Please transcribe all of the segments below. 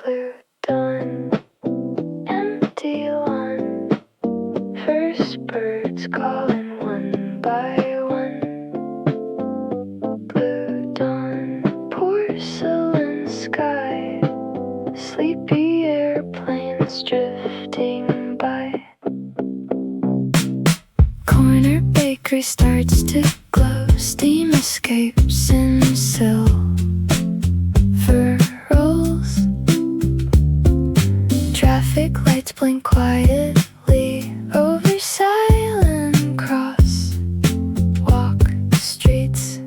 blue dawn, empty lawn, first birds calling one by one. Blue dawn, porcelain sky, sleepy airplanes drifting by. Corner bakery starts to glow, steam escapes in silver rolls. Traffic lights blink quietly over silent crosswalk streets.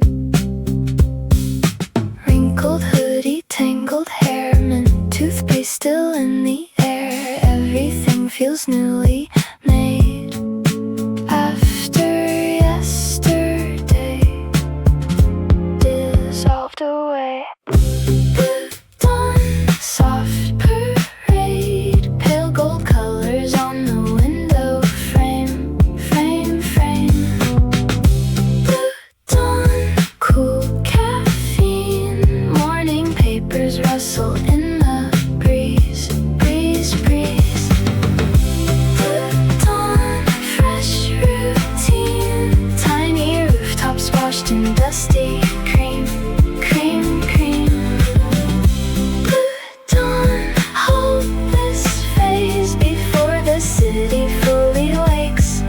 Wrinkled hoodie, tangled hair, mint toothpaste still in the air. Everything feels newly made after yesterday dissolved away. Blue dawn, soft parade, pale gold colors on the window frame. Blue dawn, cool caffeine, morning papers rustle in the breeze. Blue dawn, fresh routine, tiny rooftops washed in dusty cream. Blue dawn, hold this phase before the city fully wakes.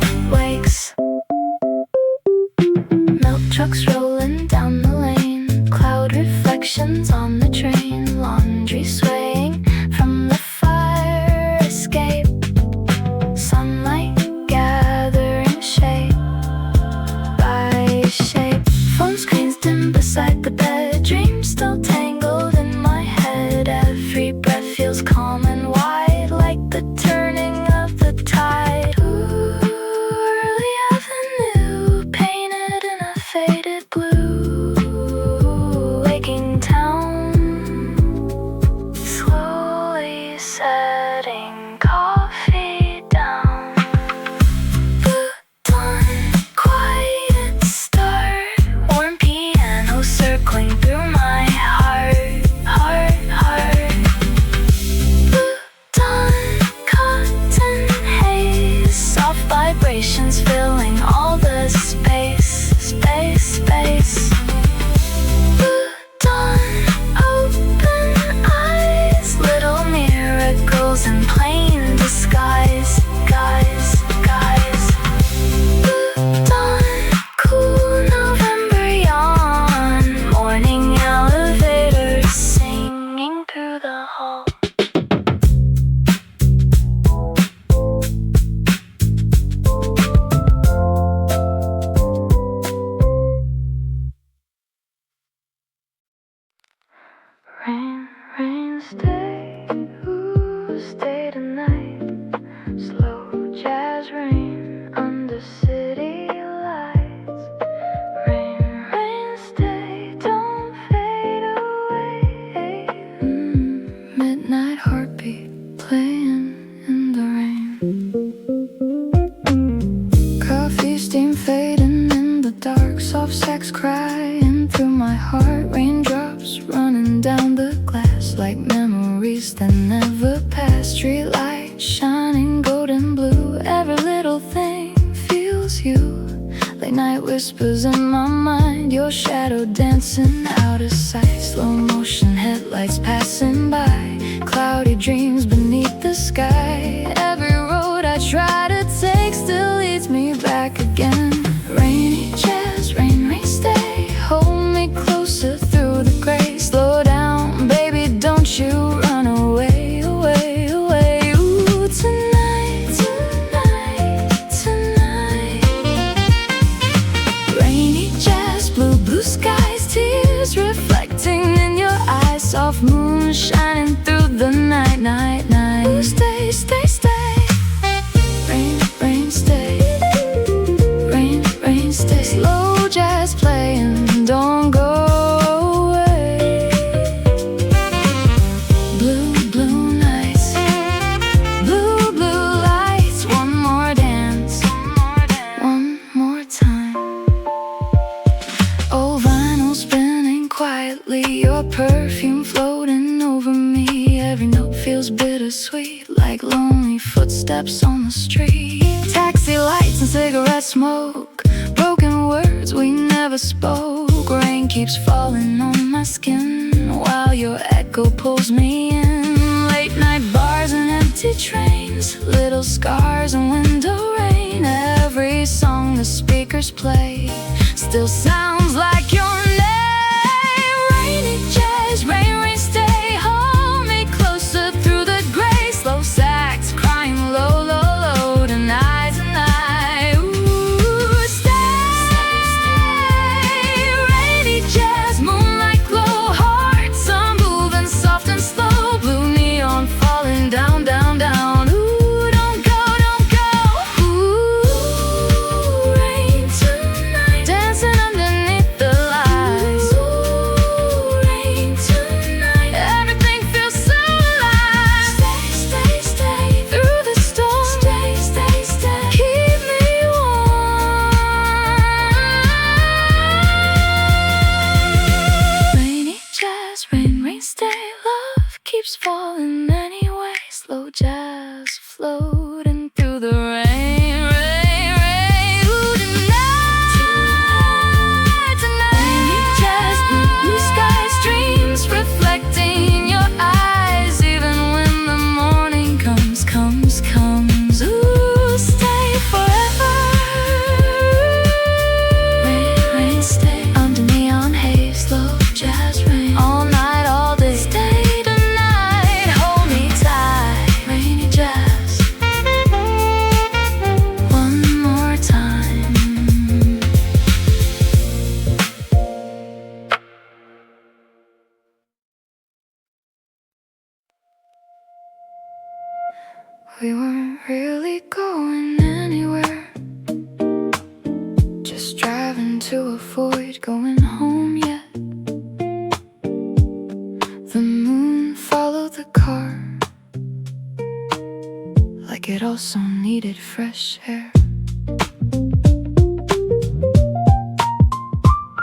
Milk trucks rolling down the lane, cloud reflections on the train, laundry swaying from the fire escape, sunlight gathering shape by shape. Phone screens dim beside the bed, dreams still tangled in my head. Every breath feels calm and wide, like the turning of the tide. Ooh, early avenue, painted in a faded blue. Waking town, slowly setting coffee down. Blue dawn, quiet start, warm piano circling through my heart. Blue dawn, cotton haze, soft vibrations filling all the space. Blue dawn, open eyes, little miracles in plain disguise. Blue dawn, cool November yawn, morning elevators singing through the hall. Rain, stay, ooh, stay tonight. Slow jazz rain under city lights. Rain, stay, don't fade away. Midnight heartbeat playing in the rain. Coffee steam fading in the dark, soft sex crying through my heart. Raindrops running down the glass like memories that never pass. Street light shining golden blue, every little thing feels you. Late night whispers in my mind, your shadow dancing out of sight. Slow motion headlights passing by, cloudy dreams beneath the sky. Every road I try to take still leads me back again. Rainy jazz, rain, stay, hold me closer through the gray. Slow down, baby, don't you run away. Ooh, tonight. Rainy jazz, blue skies, tears reflecting in your eyes. Soft moon shining through the night. Ooh, stay. Rain, stay. Rain, stay. Slow jazz playing, don't go away. Blue nights, blue lights. One more dance, one more time. Old vinyl spinning quietly, your perfume floating over me. Every note footsteps on the street. Taxi lights and cigarette smoke, broken words we never spoke. Rain keeps falling on my skin while your echo pulls me in. Late night bars and empty trains, little scars and window rain. Every song the speakers play still sounds like your name. Rainy jazz, rain, rain, stay. Hold me closer through the gray. Slow sax crying low, low, low. Tonight, tonight, ooh, stay. Rainy jazz, moonlight glow. Hearts are moving soft and slow. Blue neon falling down, down, down. Ooh, don't go, don't go. Ooh, rain tonight, dancing underneath the lights. Ooh, rain tonight, everything feels so alive. Stay, stay, stay through the storm. Stay, stay, stay, keep me warm. Rainy jazz, rain, rain, stay. Love keeps falling anyway. Slow jazz floating through the rain, rain, rain. Ooh, tonight, tonight. Rainy jazz, blue skies, dreams reflecting your eyes. Even when the morning comes, comes, comes. Ooh, stay forever. Rain, rain, stay under neon haze. Slow jazz rain, all night, all day. Stay tonight, hold me tight. Rainy jazz, one more time. We weren't really going anywhere, just driving to avoid going home yet. The moon followed the car like it also needed fresh air.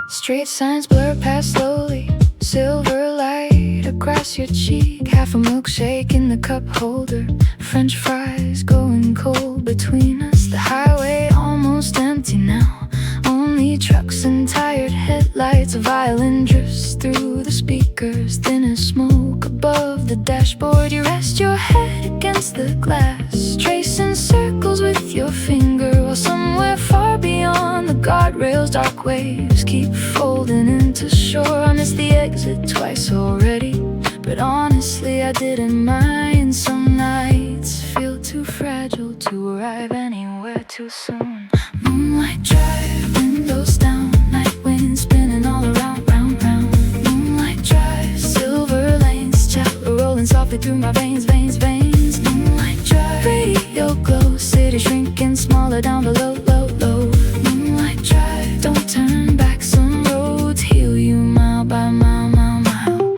Street signs blur past slowly, silver light across your cheek. Half a milkshake in the cup holder, French fries going cold between us. The highway almost empty now, only trucks and tired headlights. A violin drifts through the speakers, thin as smoke above the dashboard. You rest your head against the glass, tracing circles with your finger, while somewhere far beyond the guardrails dark waves keep folding into shore. I missed the exit twice already, but honestly I didn't mind. Some nights feel too fragile to arrive anywhere too soon. Moonlight Drive, windows down, night wind spinning all around, round, round. Moonlight Drive, silver lanes, chocolate rolling softly through my veins, veins, veins. Moonlight Drive, radio glow, city shrinking smaller down below, low, low. Moonlight Drive, don't turn back, some roads heal you mile by mile, mile, mile.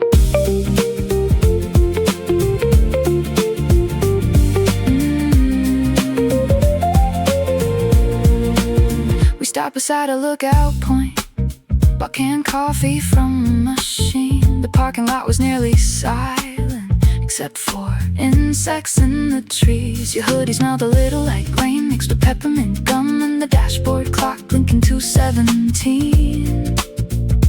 We stop beside a lookout point, bought canned coffee from a machine. The parking lot was nearly silent, except for insects in the trees. Your hoodie smelled a little like rain mixed with peppermint gum, and the dashboard clock blinking 2:17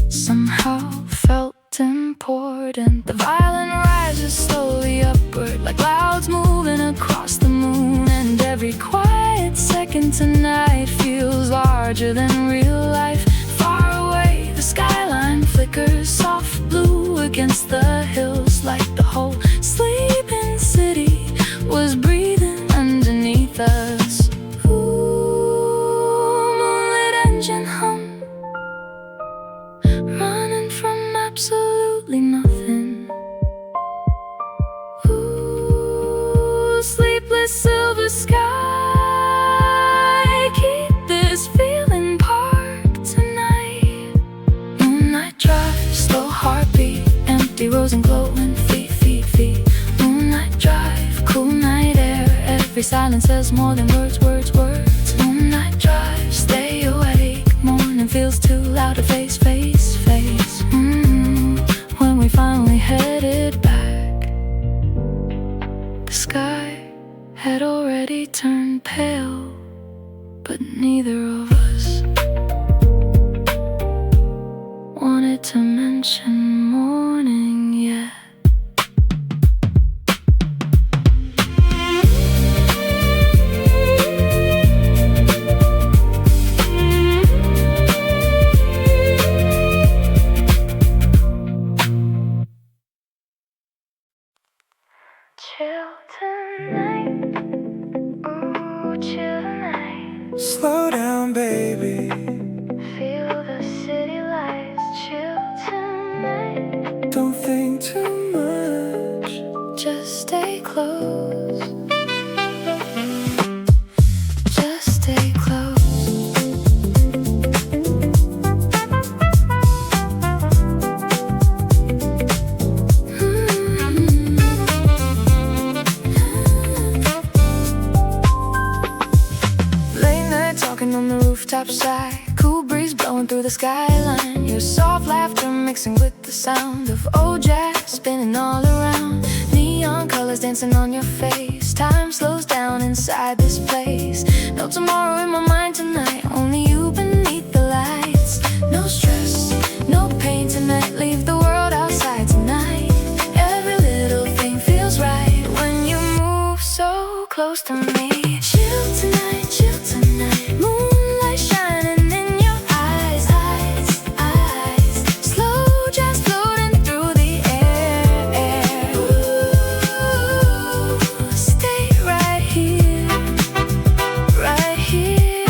somehow felt important. The violin rises slowly upward like clouds moving across the moon, and every quiet second tonight feels larger than real life. Far away the skyline flickers soft blue against the hills, like the whole sleeping city was breathing underneath us. Ooh, moonlit engine hum, running from absolutely nothing. Ooh, sleepless silver sky, keep this feeling parked tonight. Moonlight Drive, slow heartbeat, empty roads and glowing feet, feet, feet. Moonlight Drive, cool night air, every silence says more than words, words, words. Moonlight Drive, stay awake, morning feels too loud to face, face, face. When we finally headed back, the sky had already turned pale, but neither of us wanted to mention morning yet. Chill tonight, ooh, chill tonight. Slow down, baby. Feel the city lights. Chill tonight. Don't think too much. Just stay close. Just stay close. On the rooftop side, cool breeze blowing through the skyline. Your soft laughter mixing with the sound of old jazz spinning all around. Neon colors dancing on your face. Time slows down inside this place. No tomorrow in my mind tonight, only you beneath the lights. No stress, no pain tonight. Leave the world outside tonight. Every little thing feels right when you move so close to me. Chill tonight, chill tonight. Moonlight shining in your eyes, eyes, eyes. Slow jazz floating through the air. Ooh, stay right here, right here.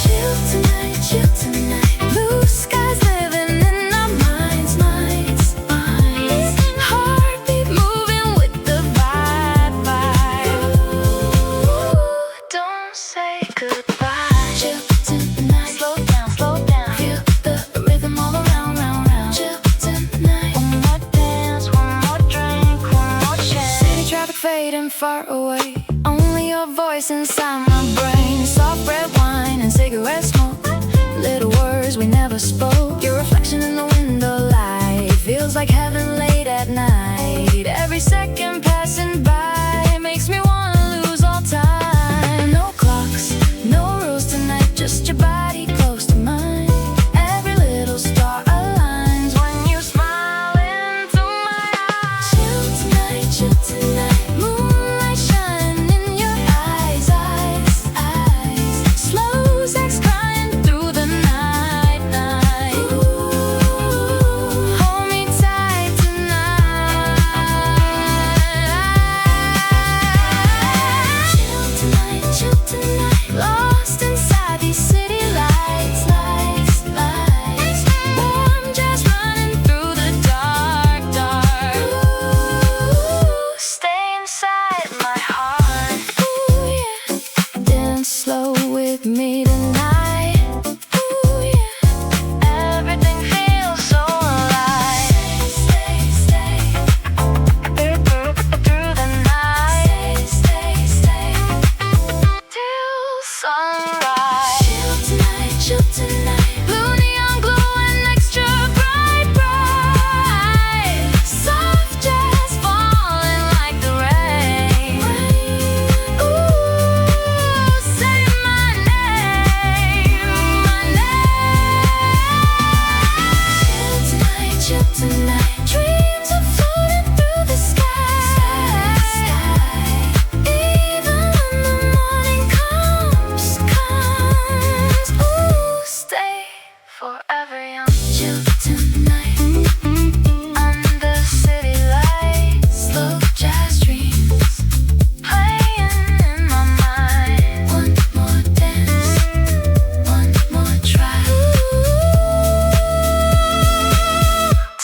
Chill tonight, chill tonight. Blue skies living in our minds, minds, minds. Heartbeat moving with the vibe, vibe. Don't say goodbye. Chill tonight. Slow down, slow down. Feel the rhythm all around, round, round. Chill tonight. One more dance, one more drink, one more chance. City traffic fading far away. Only your voice inside my brain. Soft red wine and cigarette smoke. Little words we never spoke. Your reflection in the window light feels like heaven late at night. Every second passing by makes me wanna lose all time. No clocks, no rules tonight, just your body close to mine. Every little star aligns when you smile into my eyes. Chill tonight, chill tonight. Moonlight shining in your eyes, eyes, eyes. Slow sex crying through the night, night. Ooh, hold me tight tonight. Chill tonight, lost inside these city lights, lights, lights. Warm jazz running through the dark, dark. Ooh, stay inside my heart. Ooh, yeah. Dance slow with me tonight. Ooh, yeah. Everything feels so alive. Stay, stay, through the night. Stay, stay, till sunrise. Chill tonight, chill tonight. Blue neon glowing extra bright, bright. Soft jazz falling like the rain. Ooh, say my name, my name. Chill tonight, chill tonight. Dreams are floating through the sky. Even when the morning comes, comes. Ooh, stay forever young. Chill tonight. Under city lights, slow jazz dreams playing in my mind. One more dance, one more try.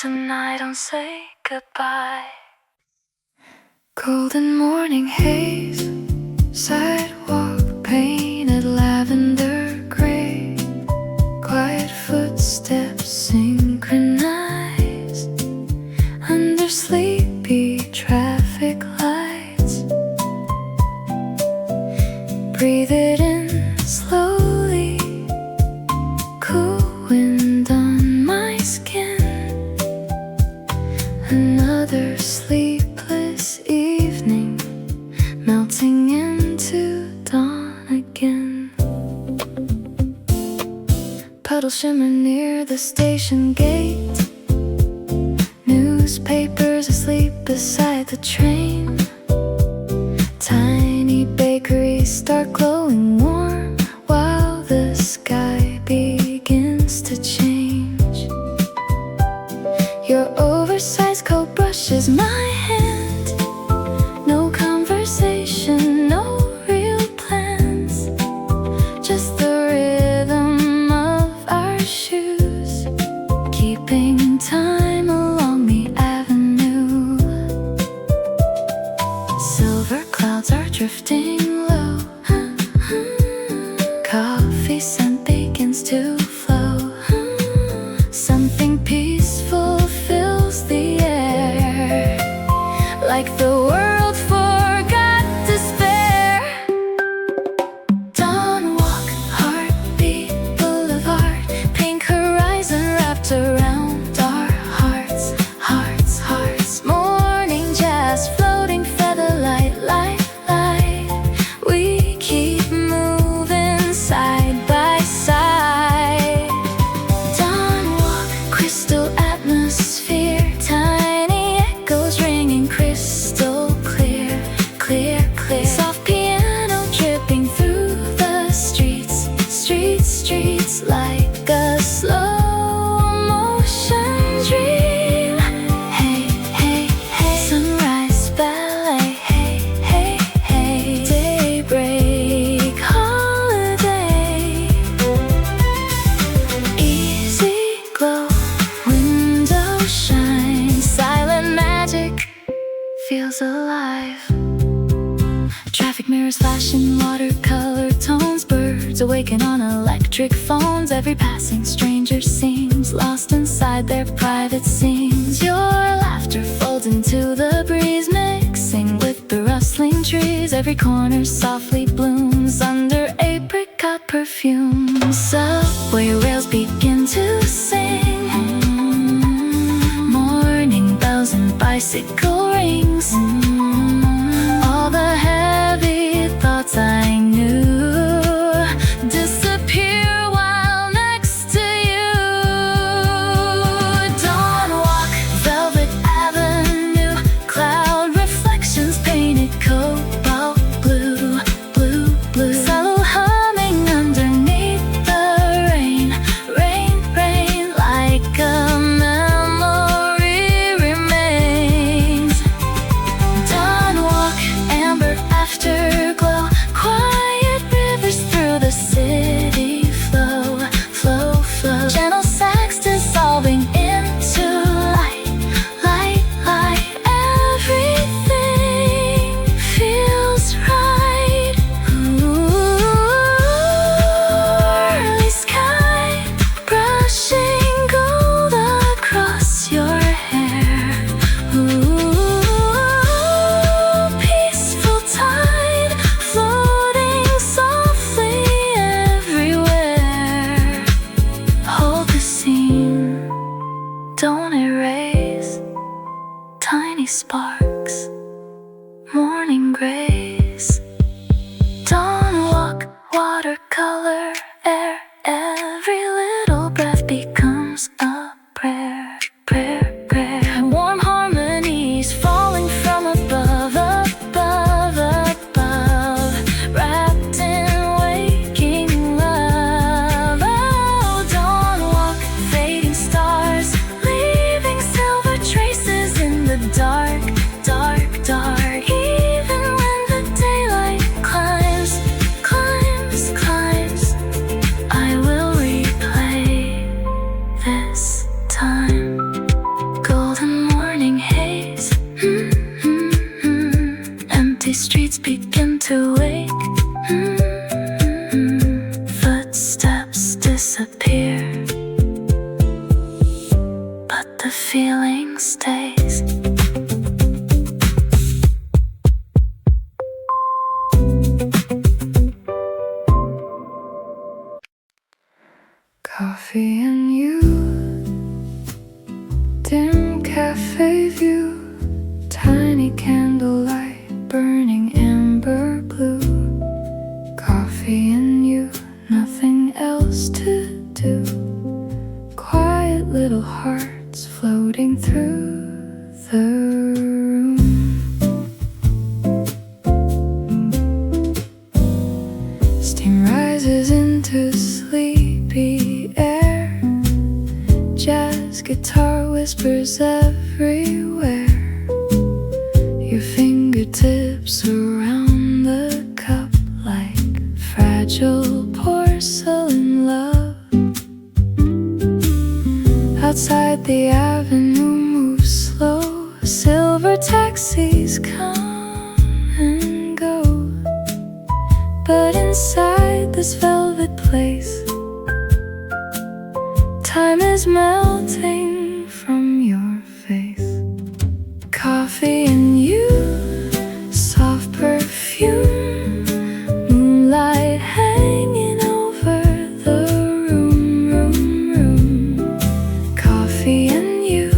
Tonight don't say goodbye. Golden morning haze, sidewalk painted lavender gray. Quiet footsteps synchronized under sleepy traffic lights. Breathe it in slowly, cool wind on my skin. Another sleepless evening shimmer near the station gate. Newspapers asleep beside the train. Tiny bakeries start glowing warm while the sky begins to change. Your oversized coat brushes my hand. No conversation, no real plans, just the rhythm of our shoes, keeping time along the avenue. Silver clouds are drifting low. Coffee scent begins to flow. Something peaceful fills the air, like the world forgot despair. Dawn walk, heartbeat boulevard, pink horizon wrapped around our hearts, hearts, hearts. Morning jazz floating feather light, light, light. We keep moving side by side. Dawn walk, crystal atmosphere, tiny echoes ringing crystal clear, clear, clear. Soft piano dripping through the streets, streets, streets, like a slow motion dream. Hey, hey, hey, sunrise ballet. Hey, hey, hey, daybreak holiday. Easy glow, window shine, silent magic feels alive. Traffic mirrors flashing watercolor tones, birds awaken on electric phones. Every passing stranger seems lost inside their private scenes. Your laughter folds into the breeze, mixing with the rustling trees. Every corner softly blooms under apricot perfume. Subway rails begin to sing. Morning bells and bicycle rings. All the heavy thoughts I knew disappear while next to you. Dawn walk, velvet avenue, cloud reflections painted cobalt blue, blue, blue. Subtle humming underneath the rain, rain, rain, like a memory remains. Dawn walk, amber afterglow, quiet rivers through the city flow, flow, flow. Gentle sax dissolving into light, light, light. Everything feels right. Ooh, early sky brushing gold across your hair. Ooh, peaceful tide floating softly everywhere. Hold the scene, don't erase. Tiny sparks, morning grace. Dawn walk, watercolor air. Every little breath becomes a prayer, prayer, prayer. Warm harmonies falling from above, above, above, wrapped in waking love. Oh, dawn walk, fading stars, leaving silver traces in the dark, dark the room. Steam rises into sleepy air. Jazz guitar whispers everywhere. Your fingertips around the cup like fragile porcelain love. Outside the avenue moves slow. Silver taxis come and go. But inside this velvet place, time is melting from your face. Coffee and you, soft perfume, moonlight hanging over the room. Coffee and you,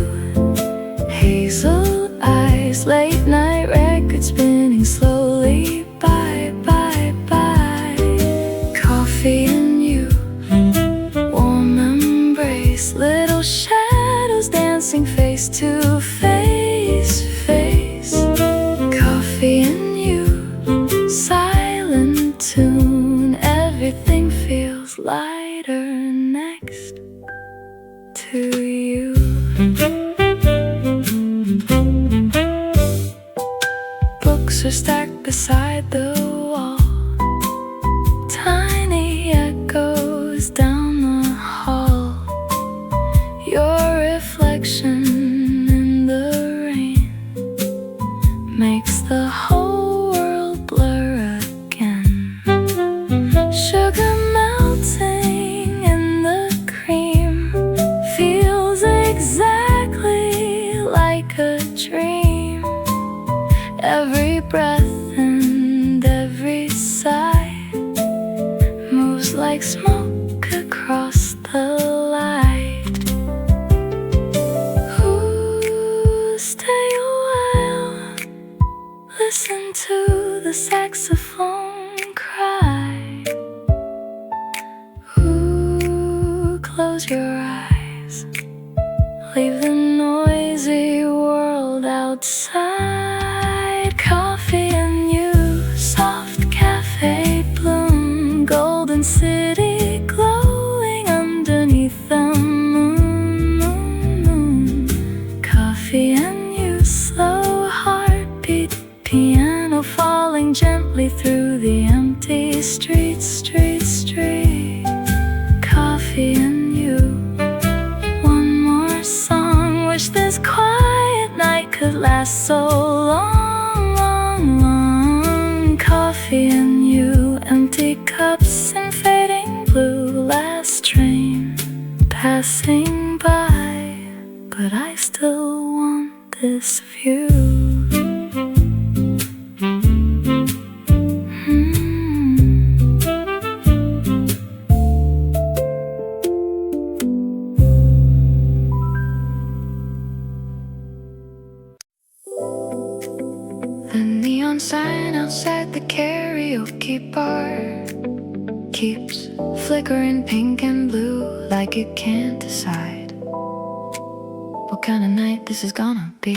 hazel eyes, late night record spinning slowly by. Coffee and you, warm embrace, little shadows dancing face to face. Coffee and you, silent tune, everything feels lighter next to you. Books are stacked beside the wall, tiny echoes down the hall. Your reflection in the rain makes the whole world blur again. Sugar melting in the cream feels exactly like a dream. Every breath and every sigh moves like smoke across the light. Ooh, stay a while, listen to the saxophone cry. Ooh, close your eyes, leave the noisy world outside. Coffee and you, soft cafe bloom, golden city glowing underneath the moon. Coffee and you, slow heartbeat, piano falling gently through the empty streets. Coffee and you, one more song, wish this quiet night could last so long. Coffee and you, empty cups and fading blue, last train passing by, but I still want this view. The neon sign outside the karaoke bar keeps flickering pink and blue like it can't decide what kind of night this is gonna be.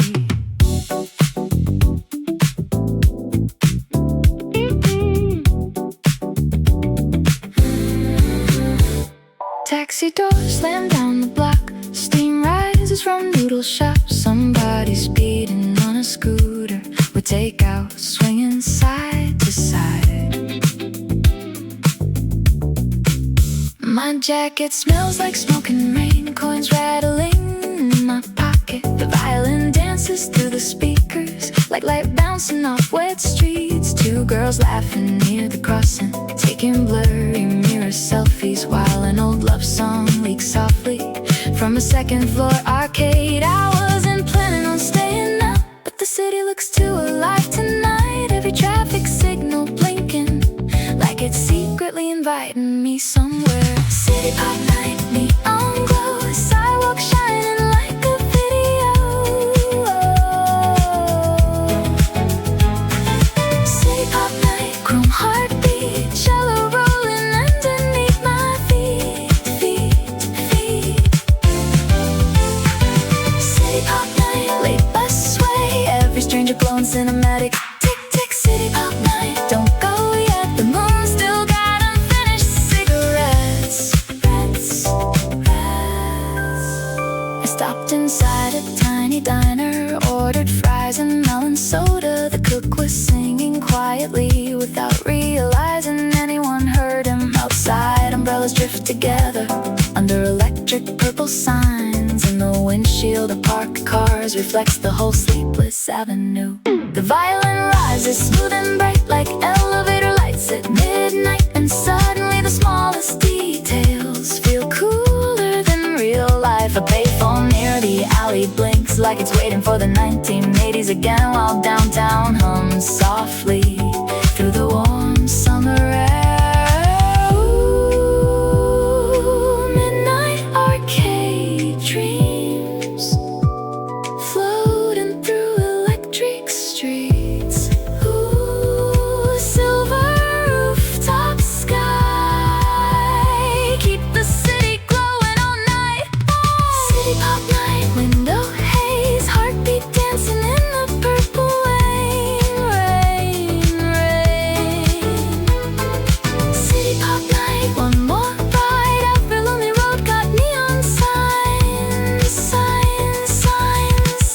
Taxi doors slam down the block, steam rises from noodle shops. Somebody speeding on a scooter with takeout swinging side to side. My jacket smells like smoke and rain, coins rattling in my pocket. The violin dances through the speakers like light bouncing off wet streets. Two girls laughing near the crossing, taking blurry mirror selfies while an old love song leaks softly from a second floor arcade. I wasn't planning on staying up, but the city looks too alive tonight. Every traffic signal blinking like it's secretly inviting me somewhere. City pop night, neon glow, sidewalk shining like a video. City pop night, chrome heartbeat, cello rolling underneath my feet. City pop night, late bus ordered fries and melon soda. The cook was singing quietly without realizing anyone heard him. Outside, umbrellas drift together under electric purple signs, and the windshield of parked cars reflects the whole sleepless avenue. The violin rises smooth and bright like elevator lights at midnight, and suddenly the smallest details feel cooler than real life. A payphone near the alley blinks like it's waiting for the 1980s again, while downtown hums softly through the warm summer air. Ooh, midnight arcade dreams floating through electric streets. Ooh, silver rooftop sky keep the city glowing all night. City pop night, window haze, heartbeat dancing in the purple rain, rain, rain. City pop night, one more ride out the lonely road, got neon signs, signs, signs.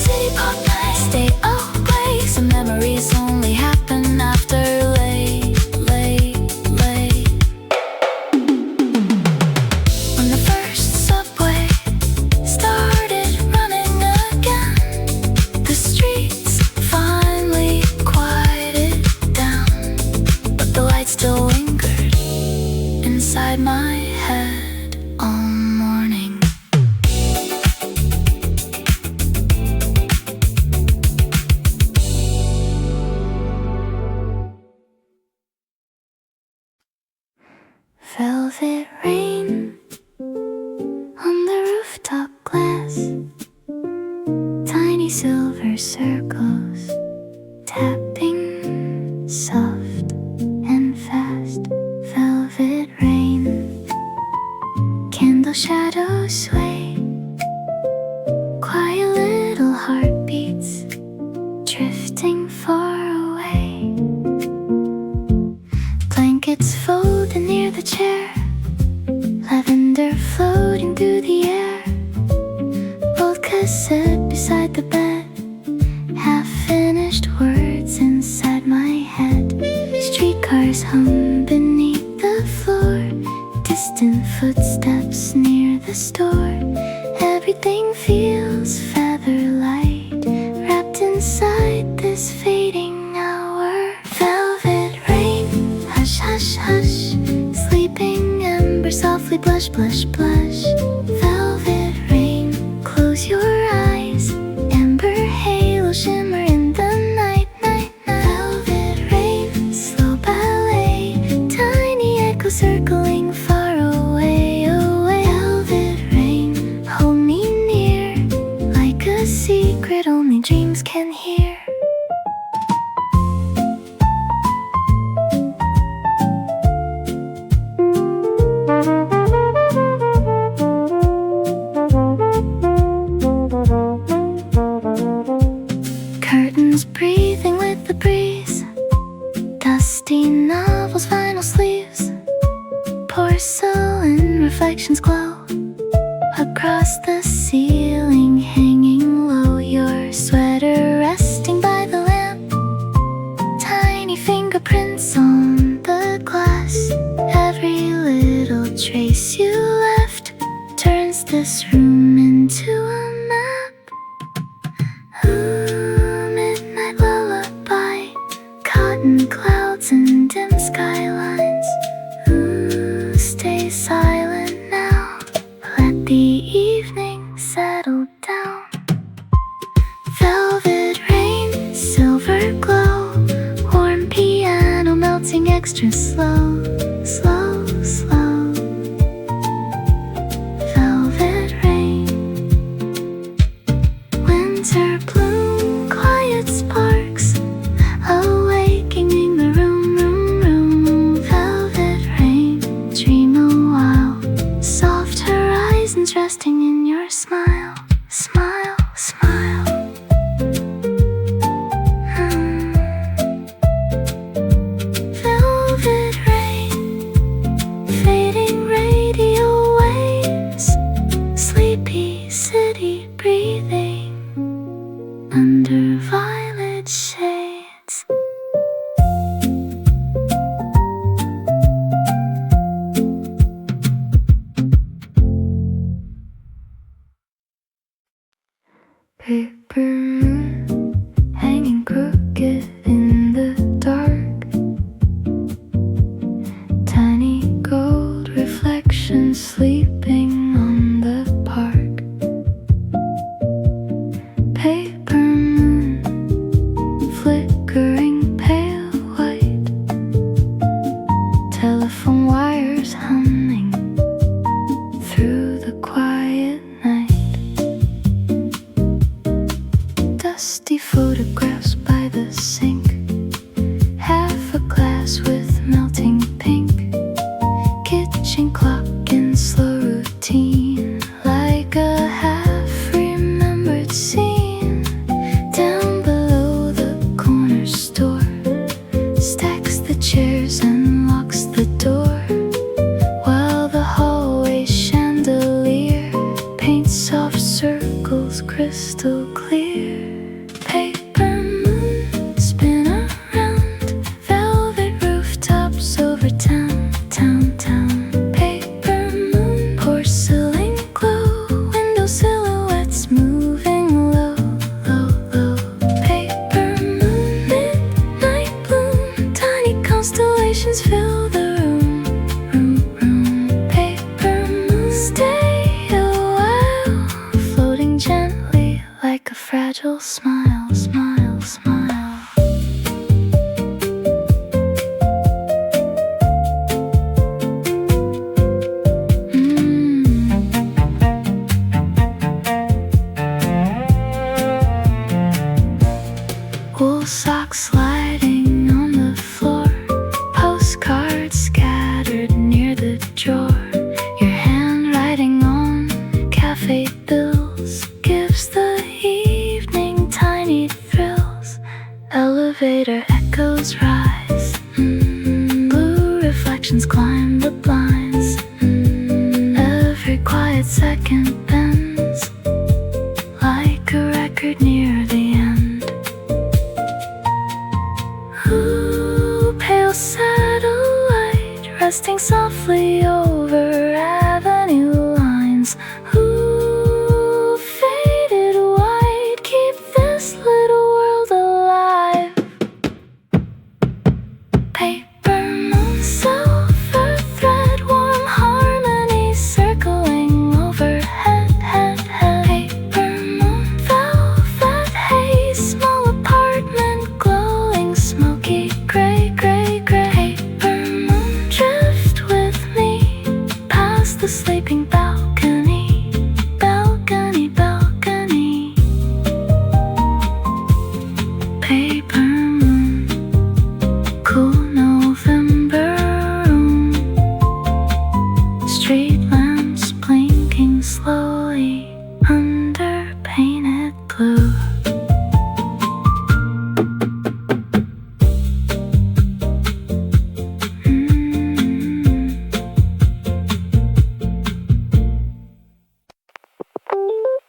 City pop night, stay awake, some memories only happen after late, late, late. When the first subway started running again, the streets finally quieted down, but the light still lingered inside my head all morning. Velvet rain on the rooftop glass, tiny silver circles tapping soft and fast. Velvet rain, candle shadows sway, quiet little heartbeats drifting far away. Blankets folded near the chair, lavender floating through the air. Old cassette beside the bed, half-finished words inside my head. Streetcars hum beneath the floor, distant footsteps near the store. Everything feels feather-light, wrapped inside this fading hour. Velvet rain, hush, hush, hush, sleeping embers softly blush, blush, blush. Velvet rain, close your eyes, amber halo shimmer in the night, night, night. Velvet rain, slow ballet, tiny echo circling far away, away. Velvet rain, hold me near, like a secret only dreams can hear. Curtains breathing with the breeze, dusty novels, vinyl sleeves, porcelain reflections glow across the ceiling, hanging low. Your sweater resting by the lamp, tiny fingerprints on the glass. Every little trace you left turns this room into a map. Ooh, midnight lullaby, cotton clouds and dim skylines. Ooh, stay silent now, let the evening settle down. Velvet rain, silver glow, warm piano melting extra slow, slow, slow. Velvet rain, winter bloom, quiet sparks awakening the room, room, room. Velvet rain, dream a while, soft horizons resting in your smile, smile, smile. Velvet rain, fading radio waves, sleepy city breathing. Paper moon hanging crooked in the dark, tiny gold reflections sleeping on the park. Paper moon flickering pale white, telephone wires humming through the quiet night. Dusty photographs by the sink, half a glass with melting pink, kitchen clock in slow routine, like a half-remembered scene. Down below the corner store, stacks the chairs and locks the door, while the hallway chandelier paints soft circles crystal clear. Paper moon spin around, velvet rooftops over town, town, town. Paper moon porcelain glow, window silhouettes moving low, low, low. Paper moon midnight bloom, tiny constellations fill the room, room, room. Paper moon stay a while, floating gently like a fragile smile, smile, smile. Wool socks sliding on the floor, postcards scattered near the drawer. Your handwriting on cafe bills gives the evening tiny thrills. Elevator echoes rise, blue reflections climb the blinds. Every quiet second bends like a record near the end. Ooh, pale satellite resting softly over avenue lines. Ooh, faded white, keep this little world alive. Paper moon, silver thread, warm harmony circling overhead, head, head. Paper moon, velvet haze, small apartment glowing smoky gray, gray, gray. Paper moon, drift with me past the sleeping balcony, balcony, balcony. Paper moon, cool November room, street lamps blinking slowly under painted blue.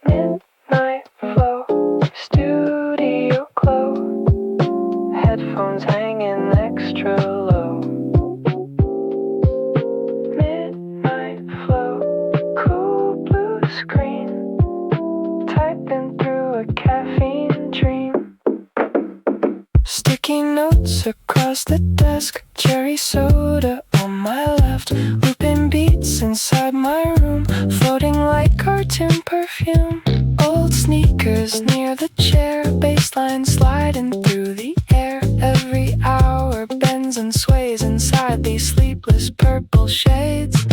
Midnight flow, studio glow, headphones hanging extra low. Midnight flow, cool blue screen, typing through a caffeine dream. Sticky notes across the desk, cherry soda on my left, looping beats inside my room, floating like cartoon perfume. Old sneakers near the chair, bassline sliding through the air. Every hour bends and sways inside these sleepless purple shades.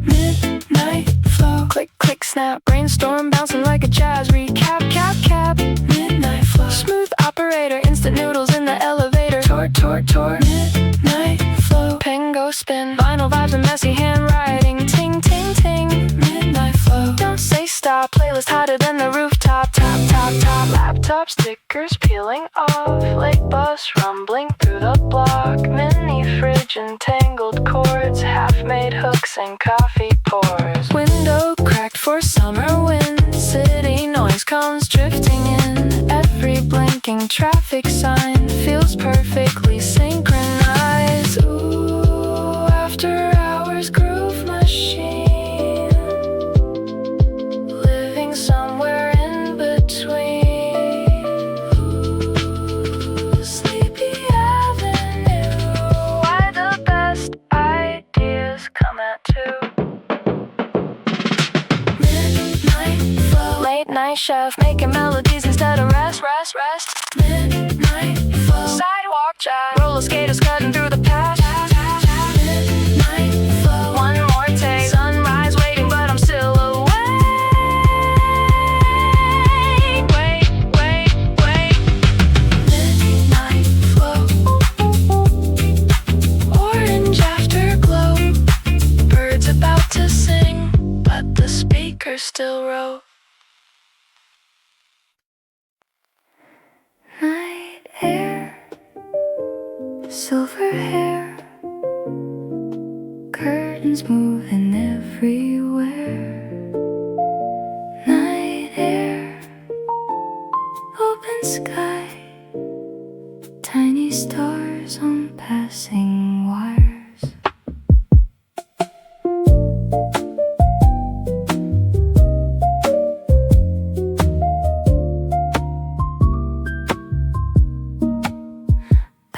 Midnight flow, click, click, snap, brainstorm bouncing like a jazz recap, cap, cap. Midnight flow, smooth operator, instant noodles in the elevator. Tour, tour, tour. Midnight flow, pen go spin, vinyl vibes and messy handwriting. Ting, ting, ting. Midnight flow, don't say stop, playlist hotter than the rooftop. Top, top, top, laptop stickers peeling off, late bus rumbling through the block. Mini fridge and tangled cords, half-made hooks and coffee pours. Window cracked for summer wind, city noise comes drifting in. Every blinking traffic sign feels perfectly synchronized. Ooh, after hours groove machine, living somewhere in between. chef, making melodies instead of rest. Midnight flow, sidewalk jazz, roller skaters cutting through the past. Midnight flow, one more take, sunrise waiting but I'm still awake. Wait. Midnight flow, orange afterglow, birds about to sing, but the speaker still row. Night air, silver hair, curtains moving everywhere. Night air, open sky, tiny stars on passing wires.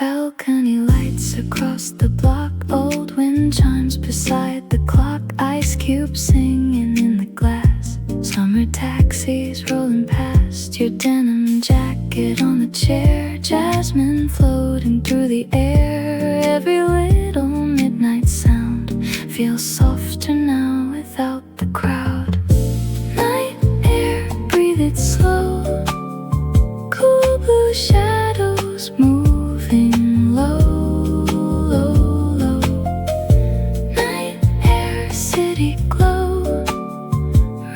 Balcony lights across the block, old wind chimes beside the clock, ice cubes singing in the glass, summer taxis rolling past, your denim jacket on a chair, jasmine floating through the air. Every little midnight sound feels softer now without the crowd. Night air, breathe it slow, cool blue shadows moving low, low, low. Night air, city glow,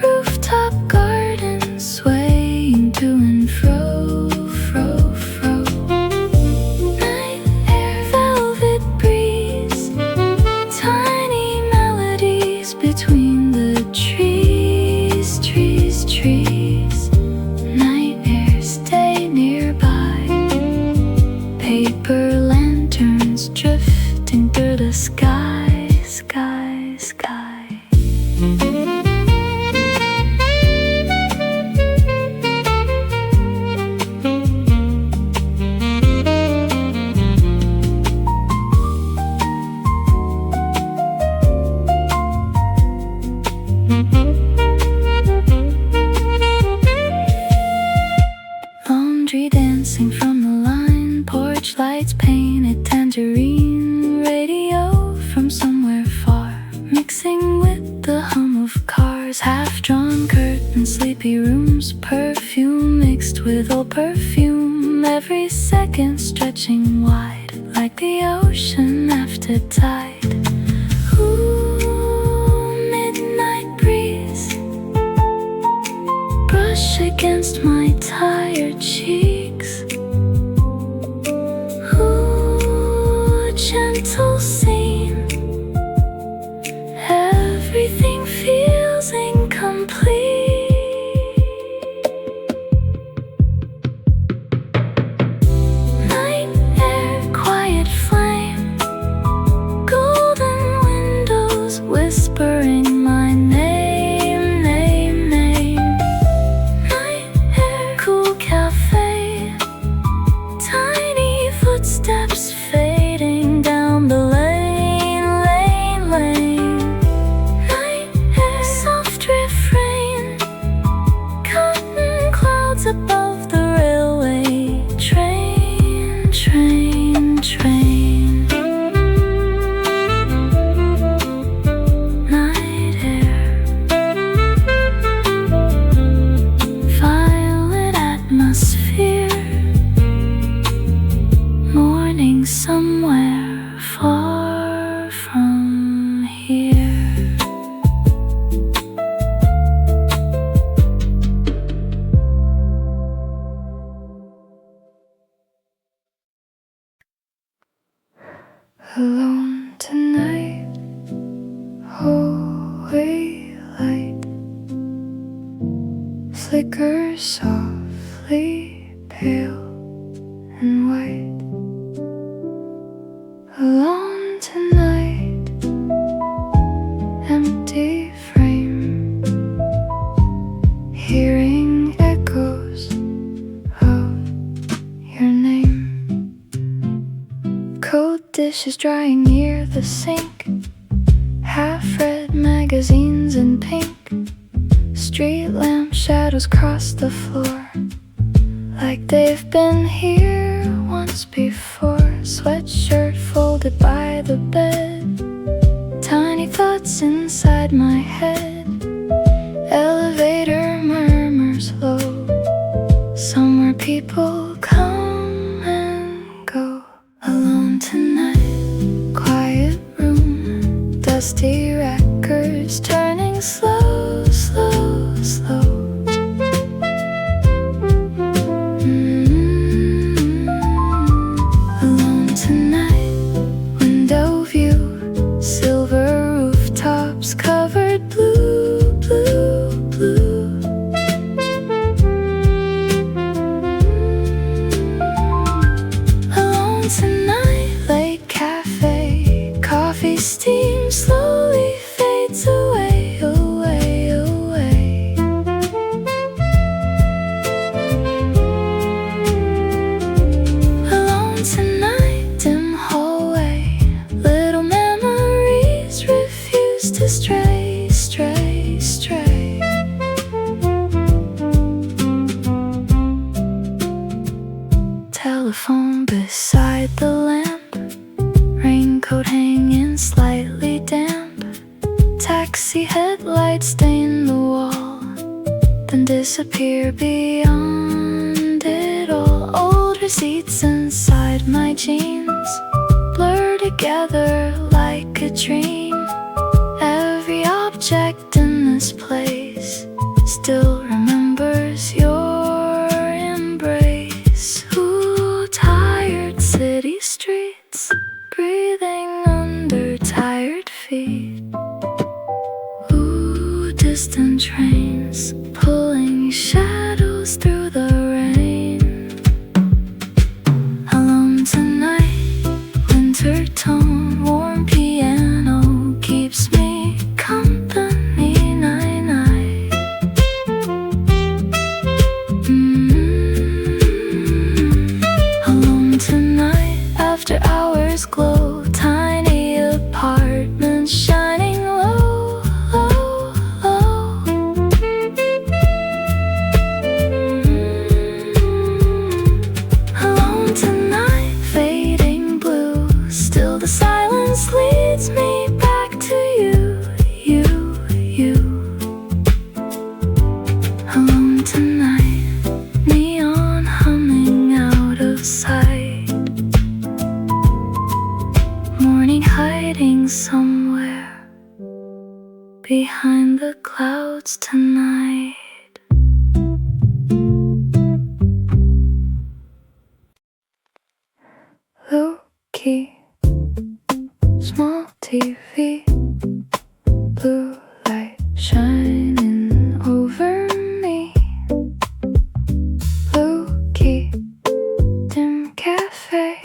rooftop gardens swaying to and fro, fro, fro. Night air, velvet breeze, tiny melodies between the trees, trees, trees. Night air, stay nearby, paper lanterns drifting through the sky, sky, sky. Laundry dancing from the line, porch lights painted tangerine, radio from somewhere far, mixing with the hum of cars, half-drawn curtains, sleepy rooms, perfume mixed with old perfume, every second stretching wide like the ocean after tide. Ooh, midnight breeze, brush against my tired cheeks. Ooh, gentle scene, everything feels incomplete. Night air, quiet flame, golden windows whispering my name, name, name. Night air, cool cafe, tiny footsteps fading down the lane, lane, lane. Night air, soft refrain, cotton clouds above the railway train, train, train. Night air, violet atmosphere, morning somewhere far from here. Alone tonight, hallway light flickers softly, pale and white. Alone tonight, empty frame, hearing echoes of your name. Cold dishes drying near the sink, half-read magazines in pink, street lamp shadows cross the floor, like they've been here once before. Sweatshirt folded by the bed, tiny thoughts inside my head. Elevator murmurs low, somewhere people come and go. Alone tonight, quiet room, dusty records turning slow, slow, slow. Alone tonight, window view, silver rooftops covered blue, blue, blue. Alone tonight, late cafe, coffee steam slowly fades away, away, away. Alone tonight, dim hallway, little memories refuse to stray, stray, stray. Telephone beside the lamp, raincoat hanging slightly damp. Taxi headlights stain the wall, then disappear beyond it all. Old receipts inside my jeans blur together like a dream. Every object in this place still remembers your embrace. Ooh, tired city streets, breathing under tired feet. Ooh, distant trains pulling shadows through the rain. Alone tonight, winter tone, warm piano keeps me company, night, night. Alone tonight, after hours glow, tiny apartments shining low, low, low. Alone tonight, fading blue, still the silence leads me back to you, you, you. Alone tonight, neon humming out of sight, morning hiding somewhere behind the clouds tonight. Lowkey, small TV, blue light shining over me. Lowkey, dim cafe,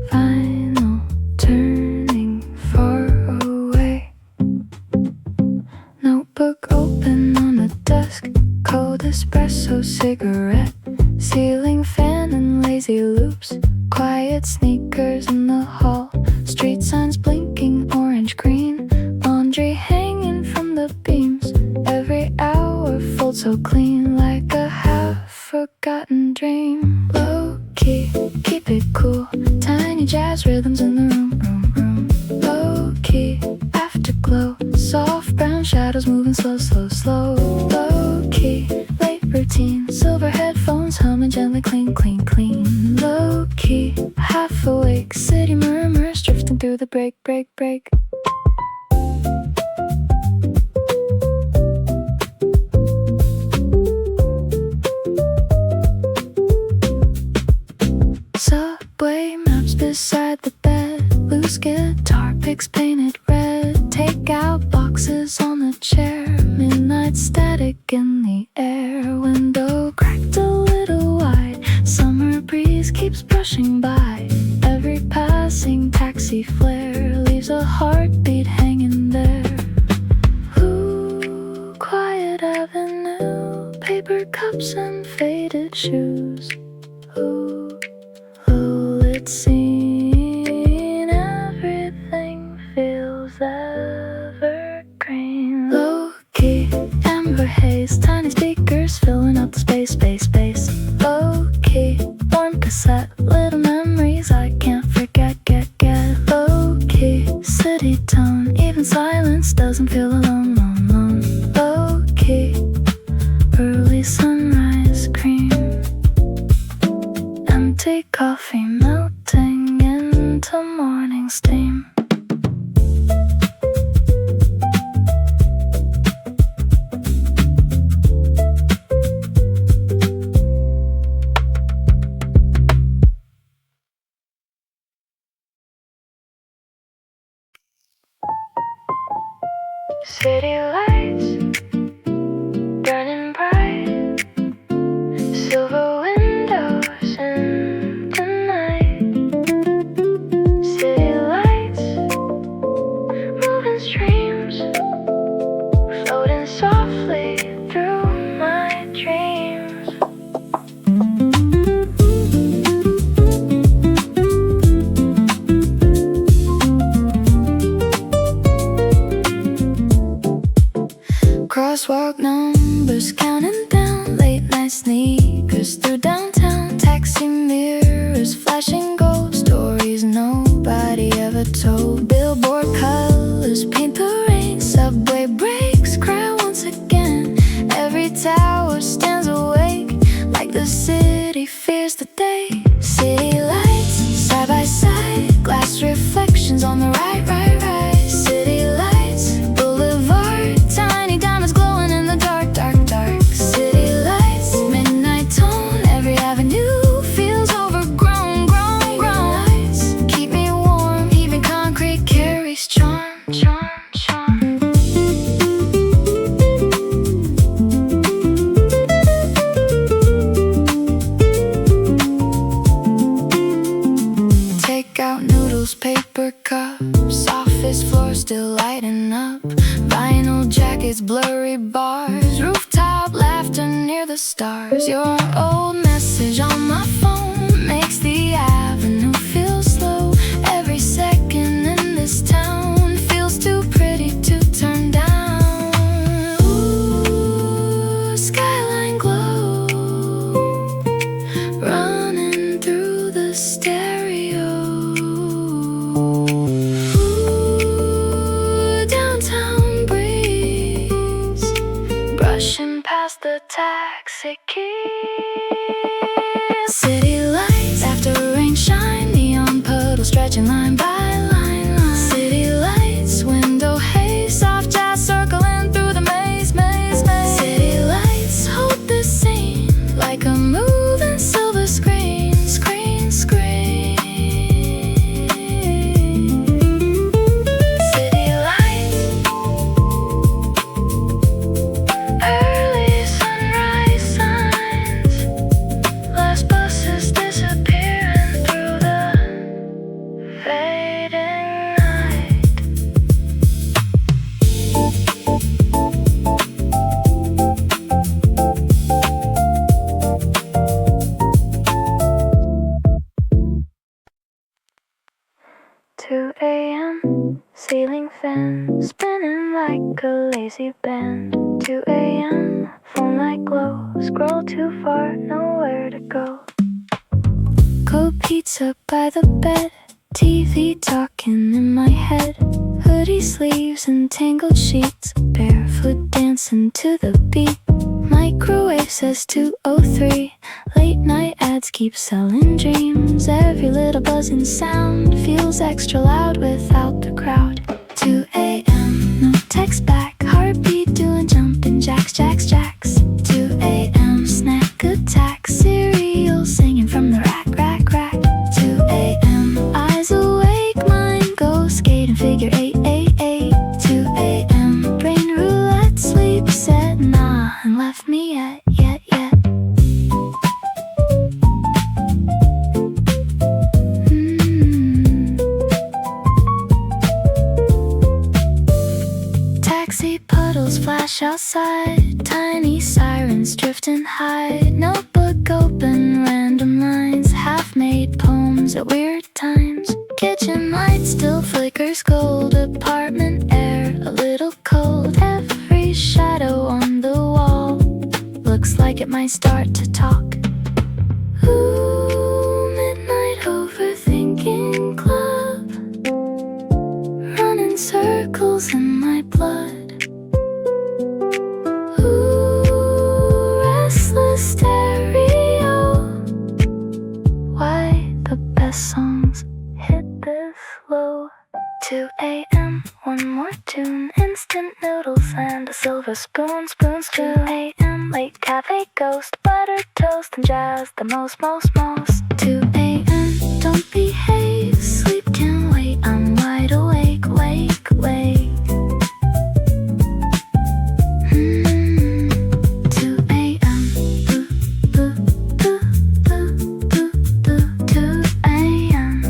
vinyl turning far away. Notebook open on the desk, cold espresso cigarette, ceiling fan and lazy loops, quiet sneakers in the hall, street signs blinking orange green, laundry hanging from the beams. Every hour folds so clean, like a half-forgotten dream. Low-key, keep it cool, tiny jazz rhythms in the room, room, room. Low-key, afterglow, soft brown shadows moving slow, slow, slow. Low-key, late routine, silver headphones humming gently, clean, clean, clean. Low-key, half awake, city murmurs drifting through the break, break, break. Subway maps beside the bed, loose guitar picks painted red, take out boxes on the chair, midnight static in the air. Window cracked a little wide, summer breeze keeps brushing by. Every passing taxi flare leaves a heartbeat hanging there. Ooh, quiet avenue, paper cups and faded shoes. Ooh, low lit scene, everything feels evergreen. Lowkey, amber sunset, little memories I can't forget. Get low-key, city tone, even silence doesn't feel alone. Low-key, early sunrise cream, empty coffee melting into morning steam. City lights burning bright, silver windows in the night. City lights, moving streams, floating softly through my dreams. Crosswalk numbers counting down, late night sneakers through downtown. Taxi mirrors flashing gold, stories nobody ever told. Billboard colors paint the rain, subway breaks, cry once again. Every tower stands awake like the city fears the day. City lights side by side, glass reflections on the right. City lights, boulevard, tiny diamonds glowing in the dark. City lights, midnight tone, every avenue feels overgrown. Lights keep me warm, even concrete carries charm. Takeout noodles, paper cups, office floor still lighting up. Vinyl jackets, blurry bars, rooftop laughter near the stars. Your old message on my phone makes the avenue feel slow. Every second in this town feels too pretty to turn down. Ooh, skyline glow, running through the stereo. Ooh, downtown breeze, brushing past the taxi keys. City lights, after rain shine, neon puddles stretching line by line. City lights, window haze, soft jazz circling through the maze. City lights hold the scene like a moving silver screen. City lights, early sunrise signs, last buses disappearing through the fading night. 2 a.m. ceiling fan spinning like a lazy band. 2 a.m. phone light glow, scroll too far, nowhere to go. Cold pizza by the bed, TV talking in my head. Hoodie sleeves and tangled sheets, barefoot dancing to the beat. Microwave says 2:03, late night ads keep selling dreams. Every little buzzing sound feels extra loud without the crowd. 2 a.m. no text back, heartbeat doing jumping jacks. 2 a.m. snack attack, cereal singing from the rack. 2 a.m. eyes awake, mind goes skating, figure 8. 2 a.m. brain roulette, sleep set, nah, and left me yet. Taxi puddles flash outside, tiny sirens drifting high. Notebook open, random lines, half-made poems at weird times. Kitchen light still flickers gold, apartment air a little cold. Every shadow on the wall looks like it might start to talk. Ooh, the silver spoons 2 a.m. late cafe ghost, buttered toast and jazz, the most 2 a.m. don't behave, sleep can wait, I'm wide awake, wake 2 a.m. 2 a.m.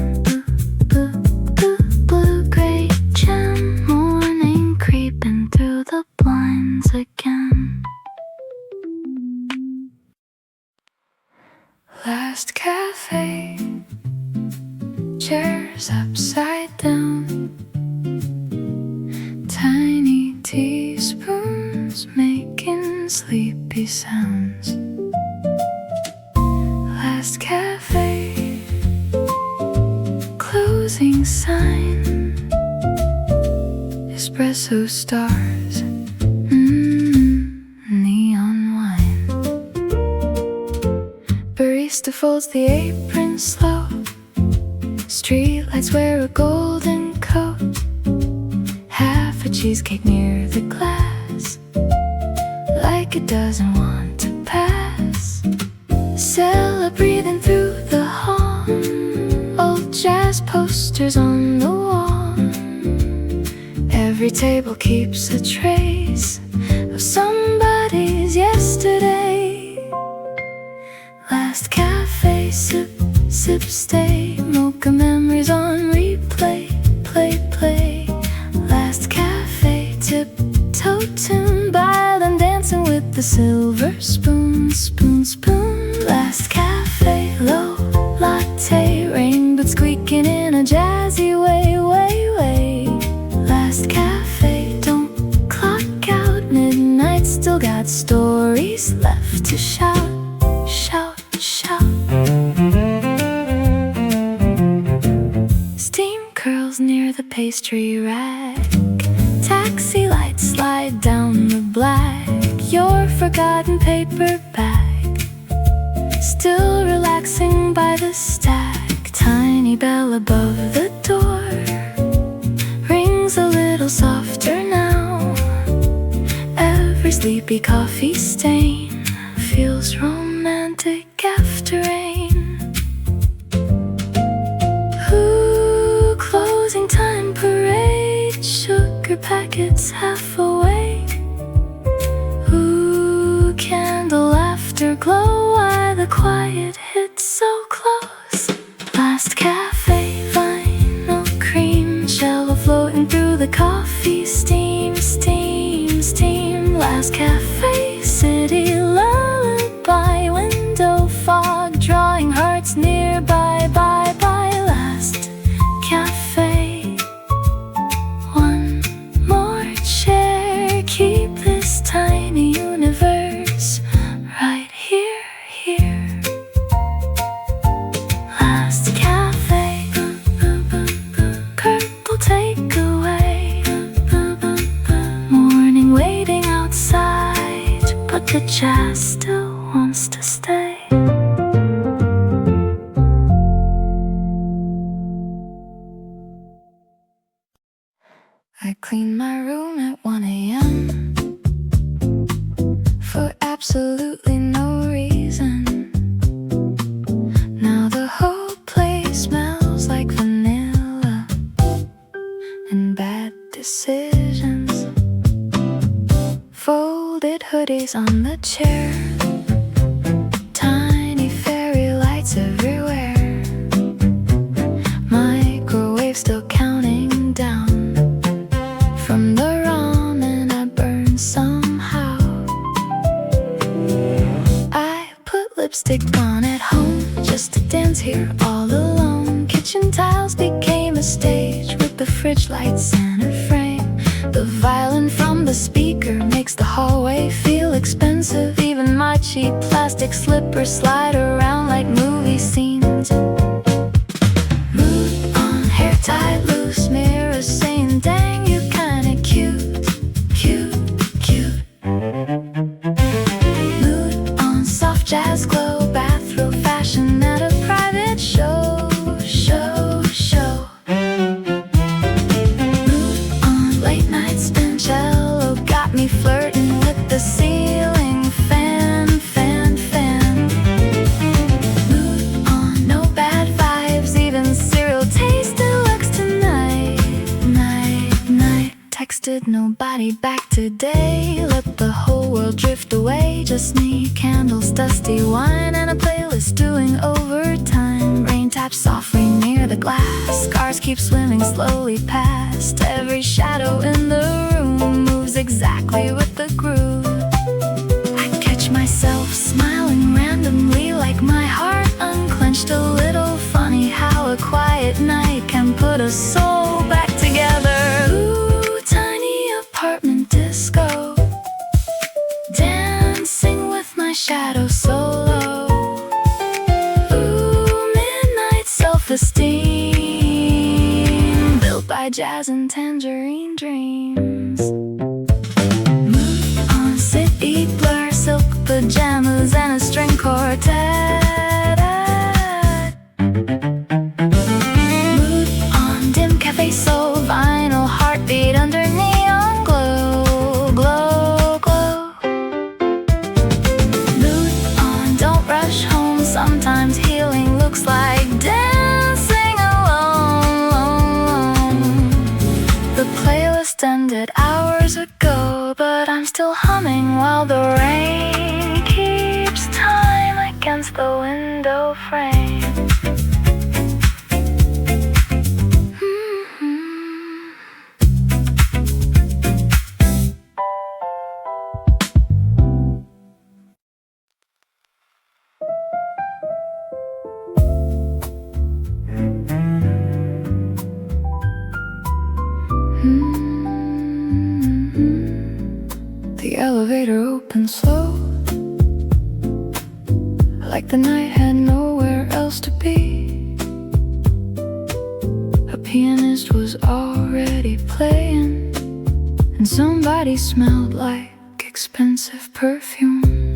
Blue gray gem, morning creeping through the blinds again. Last cafe, chairs upside down, tiny teaspoons making sleepy sounds. Last cafe, closing sign, espresso stars, neon wine. Barista folds the apron slow, streetlights wear a golden coat, half a cheesecake near the glass, like it doesn't want to pass. Cella breathing through the hall, old jazz posters on the wall. Every table keeps a trace of somebody's yesterday. Last cafe, sip, stay, mocha memories on replay, play. Last cafe, tiptoe tune, by them dancing with the silver spoon. Last cafe, low latte, rain boots squeaking in a jazzy way. Last cafe, don't clock out, midnight still got stories left to shout. Steam curls near the pastry rack, taxi lights slide down the black, your forgotten paper bag, still relaxing by the stack. Tiny bell above the door rings a little softer now. Every sleepy coffee stain feels romantic after rain. Ooh, closing time parade, sugar packets half awake. Ooh, candle afterglow, why the quiet hits so close. Last cafe, vinyl cream, shallow floating through the coffee steam. Last cafe, city lullaby, window fog, drawing hearts nearby. Last cafe, one more chair, keep this tiny universe right here. Last cafe, purple takeaway, morning waiting outside, but the jazz still wants to stay. I clean my room at 1 a.m. for absolutely no reason. Now the whole place smells like vanilla and bad decisions. Folded hoodies on the chair, tiny fairy lights everywhere, microwave still counting down from the ramen I burned somehow. I put lipstick on at home just to dance here all alone. Kitchen tiles became a stage with the fridge lights and a frame. The violin from the speaker makes the hallway feel expensive. Even my cheap plastic slippers slide around like movie scenes. Mood on, hair tied loose, mirrors saying dang you kinda cute. Mood on, soft jazz glow, bathrobe fashion at a private show. Mood on, late night spin cello got me flirting money back today. Let the whole world drift away. Just need candles, dusty wine, and a playlist doing overtime. Rain taps softly near the glass. Cars keep swimming slowly past. Every shadow in the room moves exactly with the groove. I catch myself smiling randomly, like my heart unclenched a little. Funny how a quiet night can put a soul back together. Ooh, tiny apartment disco, dancing with my shadow solo. Ooh, midnight self-esteem, built by jazz and tangerine dreams. Move on, sit, eat, blur, silk pajamas and a string quartet. Mood on, dim cafe soul, vinyl heartbeat under neon glow, glow, glow. Mood on, don't rush home. Sometimes healing looks like dancing alone. The playlist ended hours ago, but I'm still humming while the rain keeps time against the window frame. The elevator opened slow, like the night had nowhere else to be. A pianist was already playing, and somebody smelled like expensive perfume.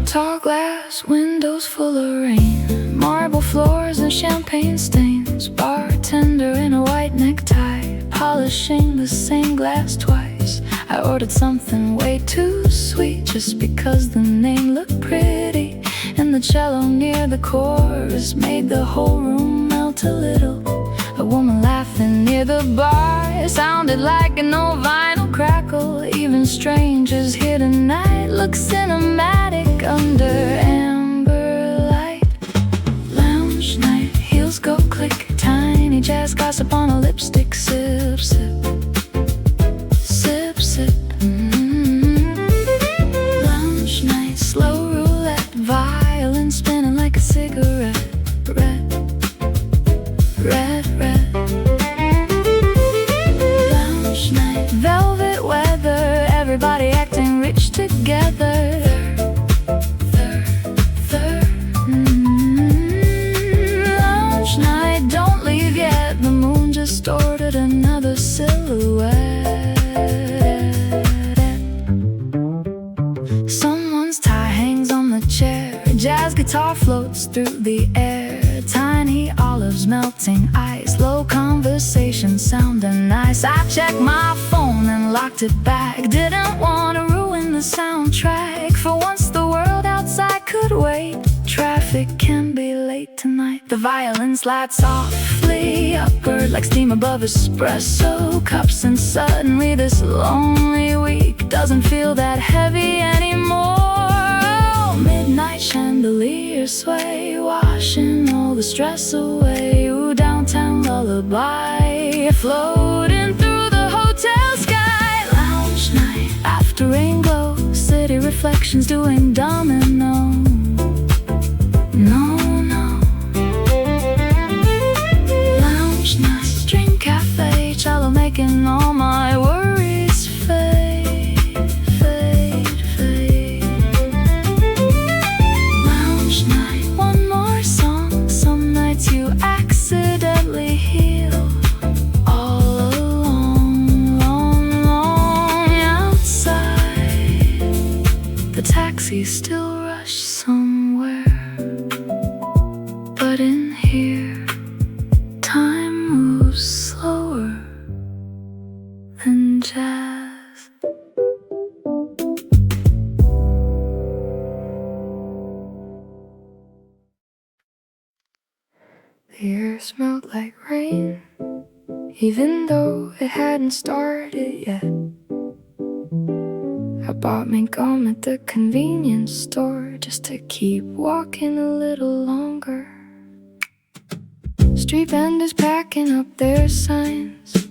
Tall glass windows full of rain, marble floors and champagne stains. Bartender in a white necktie, polishing the same glass twice. I ordered something way too sweet, just because the name looked pretty. And the cello near the chorus made the whole room melt a little. A woman laughing near the bar sounded like an old vinyl crackle. Even strangers here tonight look cinematic under amber light. Lounge night, heels go click, tiny jazz gossip on a lipstick. Sip, sip, sip, sip. Lounge night, slow roulette, violin spinning like a cigarette. Red, red, red. Lounge night, velvet weather, everybody acting rich together. Lounge night, don't leave yet, the moon just ordered another silhouette. Someone's tie hangs on the chair, a jazz guitar floats through the air. Tiny olives melting ice, low conversation sounding nice. I checked my phone and locked it back, didn't want to ruin the soundtrack. For once the world outside could wait, traffic can be late tonight. The violin slides softly upward like steam above espresso cups, and suddenly this lonely week doesn't feel that heavy anymore. Oh, midnight chandeliers sway, washing all the stress away. Ooh, downtown lullaby floating through the hotel sky. Lounge night, after rain glow, city reflections doing domino. No, no. Lounge night, string cafe, cello making all my worries fade, fade, fade. Lounge night, one more song. Some nights you accidentally heal all alone, long, long outside. The taxis still rush somewhere, but in here, time moves slower than jazz. The air smelled like rain, even though it hadn't started yet. I bought me gum at the convenience store just to keep walking a little longer. Street vendors packing up their signs,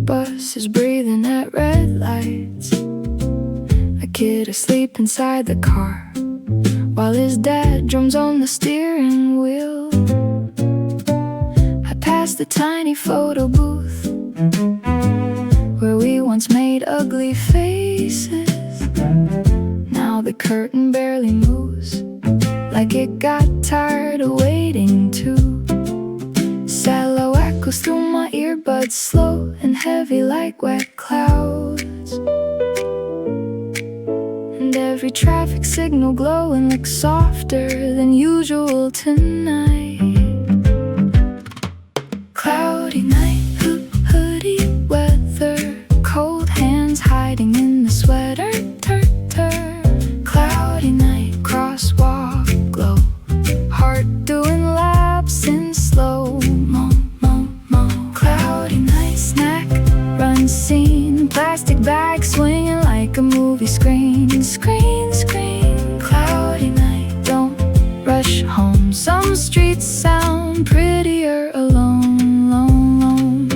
buses breathing at red lights, a kid asleep inside the car while his dad drums on the steering wheel. I passed the tiny photo booth where we once made ugly faces. Now the curtain barely moves, like it got tired of waiting too. Cello echoes through my earbuds, slow and heavy like wet clouds, and every traffic signal glowing looks softer than usual tonight. Cloudy night, hoodie weather, cold hands hiding in the sweater, cloudy night, crosswalk glow, heart doing laps in slow-mo, cloudy night, snack run scene, plastic bag swinging like a movie screen, cloudy night, don't rush home, some streets sound prettier alone,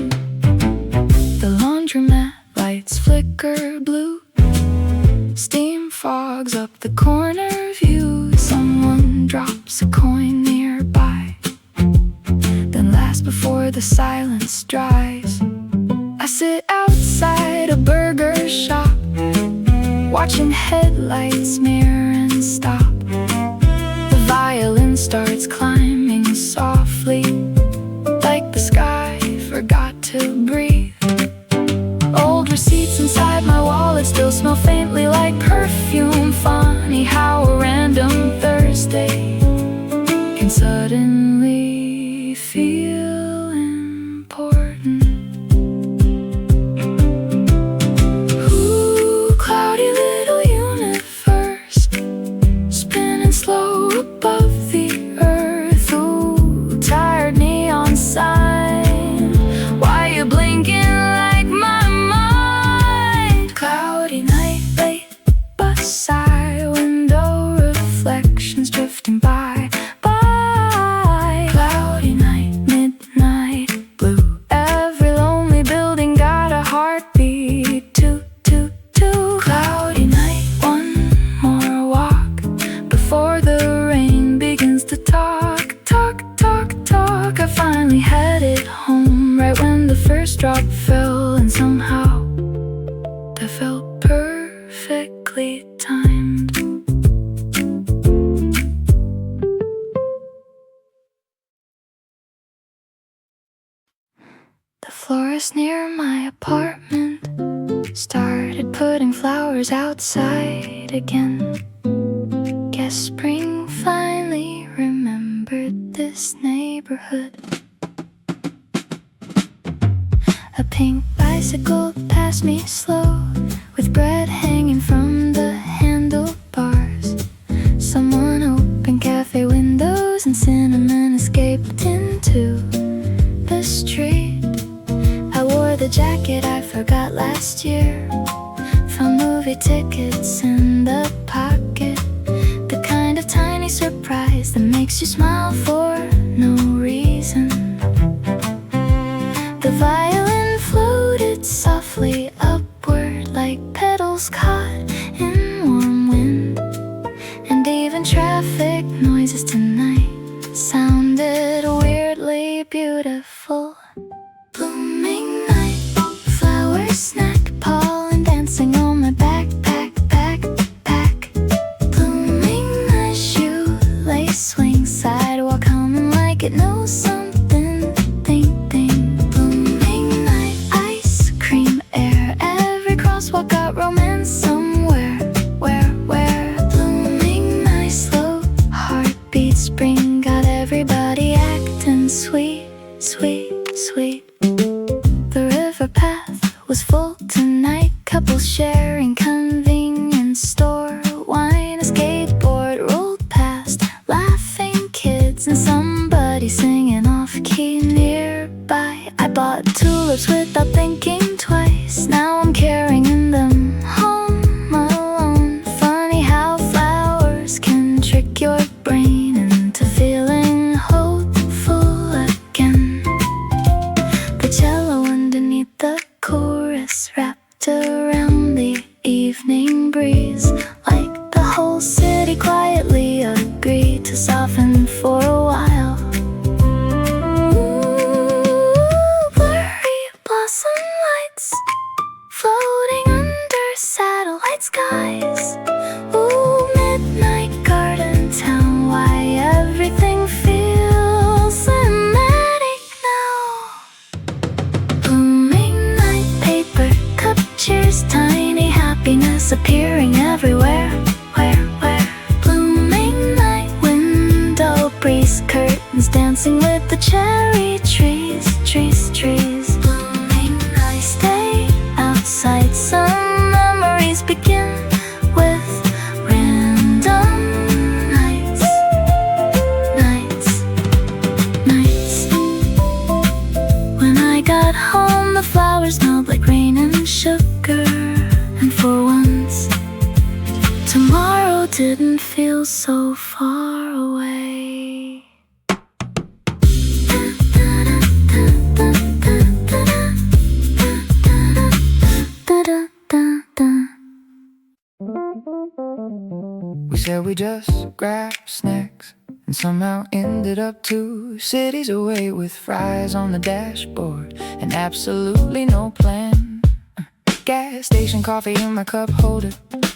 the laundromat lights flicker blue, steam fogs up the corner view, someone drops a coin nearby, then laughs before the silence dries. I sit outside a burger shop, watching headlights mirror and stop. The violin starts climbing softly, like the sky forgot to breathe. Old receipts inside my wallet still smell faintly like perfume. Funny how a random Thursday can suddenly feel important. Ooh, cloudy little universe, spinning slow above the earth. Ooh, tired neon sign, why you blinking like my mind? Cloudy night, late bus side window, reflections drifting by. Cloudy night, midnight blue, every lonely building got a heartbeat. Cloudy night, one more walk before the rain begins to talk. I finally headed home right when the first drop fell, and somehow that felt perfectly timed. The florist near my apartment started putting flowers outside again. Guess spring finally remembered this neighborhood. A pink bicycle passed me slow, with bread hanging from the handlebars. Someone opened cafe windows and cinnamon escaped into the street. I wore the jacket I forgot last year, found movie tickets in the pocket, the kind of tiny surprise that makes you smile for no reason. The violin floated softly upward like petals caught in warm wind, and even traffic noises tonight sounded weirdly beautiful. Blooming night, flowers, snack, pollen dancing on my backpack. Blooming night, shoelace swing, sidewalk humming like it knows something. Ding. Blooming night, ice cream air, every crosswalk got romance somewhere. Where? Blooming night, slow heartbeat, spring got everybody acting sweet. The river path was full tonight, couples sharing convenience store wine. A skateboard rolled past, laughing kids and somebody singing and trick your brain into feeling hopeful again. The cello underneath the chorus wrapped around the evening breeze, like the whole city quietly agreed to soften for a while. Blurry blossom lights floating under satellite skies. Ooh, midnight garden town, why everything feels cinematic now. Blooming night, paper cup cheers, tiny happiness appearing everywhere. Where? Blooming night, window breeze, curtains dancing with the cherry trees. Blooming night, stay outside, some memories begin with random nights. When I got home, the flowers smelled like rain and sugar, and for once, tomorrow didn't feel so far away. We said we just grabbed snacks and somehow ended up 2 cities away, with fries on the dashboard and absolutely no plan. Gas station coffee in my cup holder,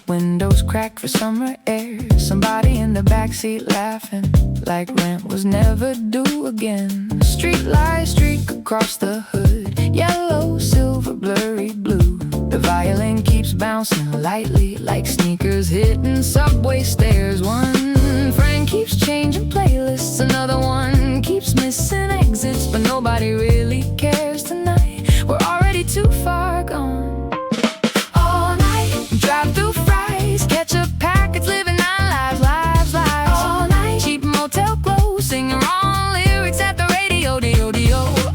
windows cracked for summer air, somebody in the backseat laughing like rent was never due again. Street lights streak across the hood, yellow, silver, blurry blue. The violin keeps bouncing lightly like sneakers hitting subway stairs. One friend keeps changing playlists, another one keeps missing exits, but nobody really cares tonight. We're already too far gone. All night, drive through fries, ketchup packets, living 9 lives. All night, cheap motel clothes, singing wrong lyrics at the radio.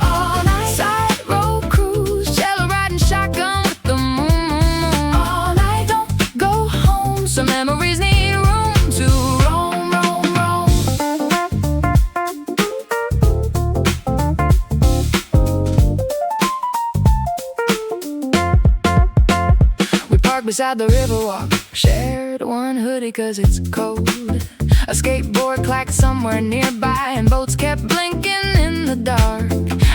All night, side road cruise, cello riding shotgun with the moon. All night, don't go home, some memories need room to roam. We parked beside the riverwalk, shared one hoodie cause it's cold. A skateboard clacked somewhere nearby, and boats kept blinking in the dark.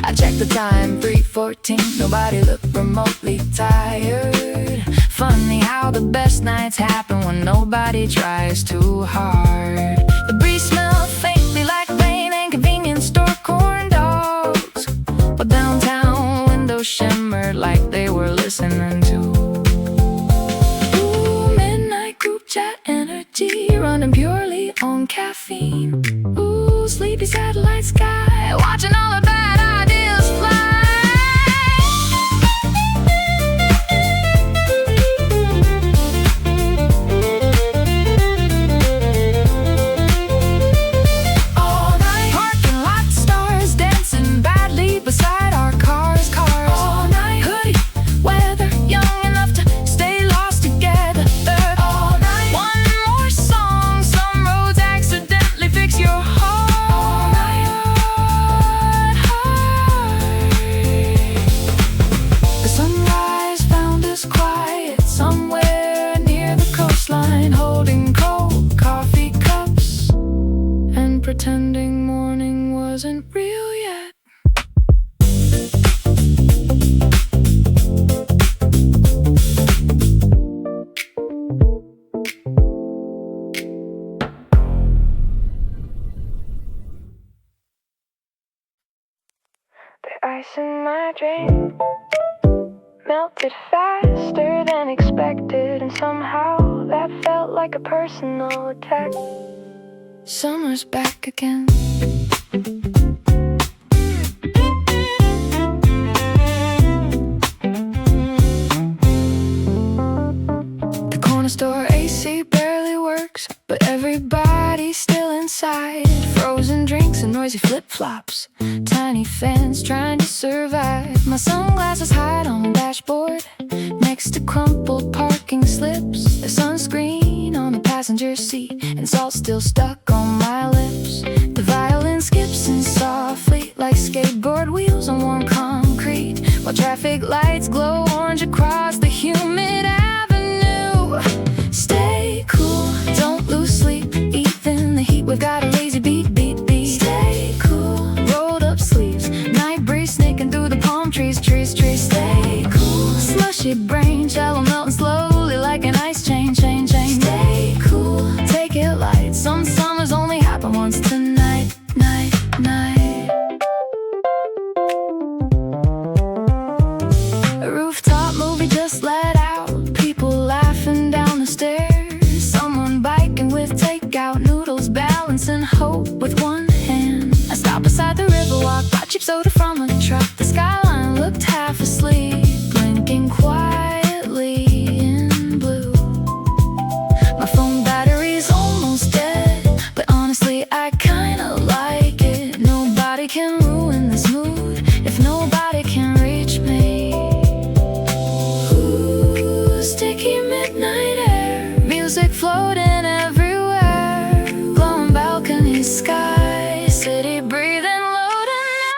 I checked the time, 3:14, nobody looked remotely tired. Funny how the best nights happen when nobody tries too hard. The breeze smelled faintly like rain and convenience store corn dogs, but downtown windows shimmered like they were listening to midnight group chat energy, running purely on caffeine. Ooh, sleepy satellite sky, watching all the bad ideas fly. All night, parking lot stars dancing badly beside our cars. All night, hoodie weather, young enough to stay lost together. All night, one more song, some roads accidentally fix your heart. The sunrise found us quiet somewhere near the coastline, holding cold coffee cups and pretending morning wasn't real yet. The ice in my drink melted faster than expected, and somehow that felt like a personal attack. Summer's back again. The corner store AC barely works, but everybody's still inside. Frozen drinks and noisy flip-flops, tiny fans trying to survive. My sunglasses hide on the dashboard next to crumpled parking slips. The sunscreen on the passenger seat, and salt still stuck on my lips. The violin skips in softly like skateboard wheels on warm concrete, while traffic lights glow orange across the humid avenue. Stay cool, don't lose sleep, even the heat. We've got a lazy beat, beat, beat. Stay cool, rolled up sleeves, night breeze snaking through the palm trees, trees, trees. Stay cool, slushy brain, shallow melting slowly like an ice chain, chain, chain. Stay cool, take it light, some summers only happen once tonight, night, night. A rooftop movie just let out, people laughing down the stairs, someone biking with takeout noodles, balancing hope with one hand. I stopped beside the river walk, bought cheap soda from a truck. The skyline looked half asleep, blinking quietly in blue. My phone battery's almost dead, but honestly I kinda like it. Nobody can ruin this mood if nobody can reach me. Ooh, sticky midnight air, music floating everywhere, glowing balconies, sky, city breathing low tonight.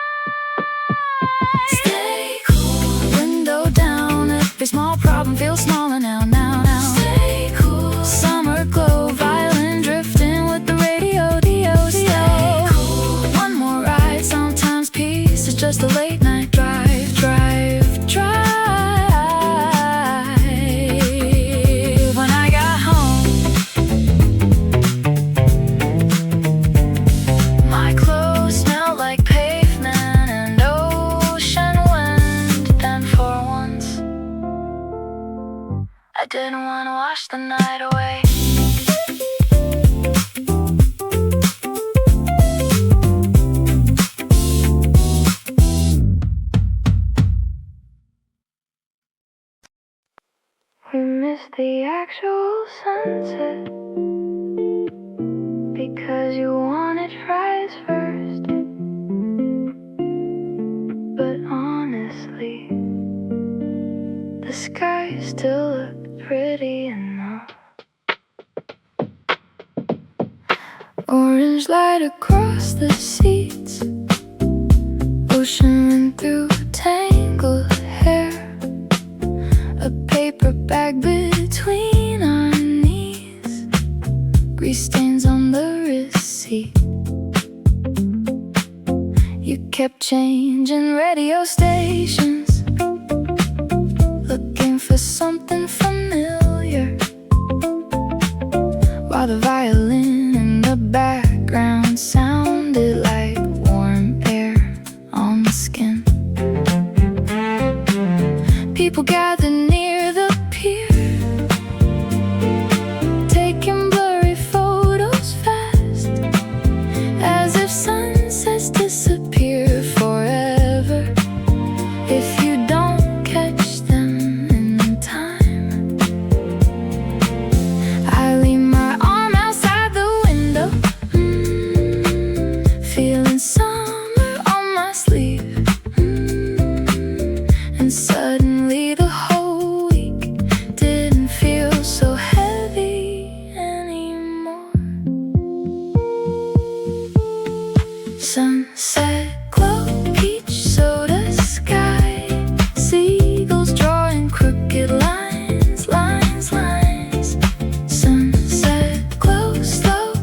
Stay cool, window down, every small problem feels smaller now, now, now. Stay cool, summer glow, violin drifting with the radio, dio, dio. Cool, one more ride, sometimes peace is just a late night drive, drive, drive. When I got home, my clothes smelled like pavement and ocean wind. Then for once, I didn't want to wash the night away. We missed the actual sunset because you wanted fries first. But honestly, the sky still looked pretty enough. Orange light across the seats, ocean wind through tangled hair, a paper bag between our knees, grease stains on the receipt. You kept changing radio stations, looking for something familiar, while the violin in the background sounded like warm air on the skin. People gathered near the pier, taking blurry photos fast, as if sunsets disappear forever if you don't catch them in time. I lean my arm outside the window, feeling summer on my sleeve, and suddenly the whole week didn't feel so heavy anymore. Sunset glow, peach soda sky, seagulls drawing crooked lines, lines, lines. Sunset glow, slow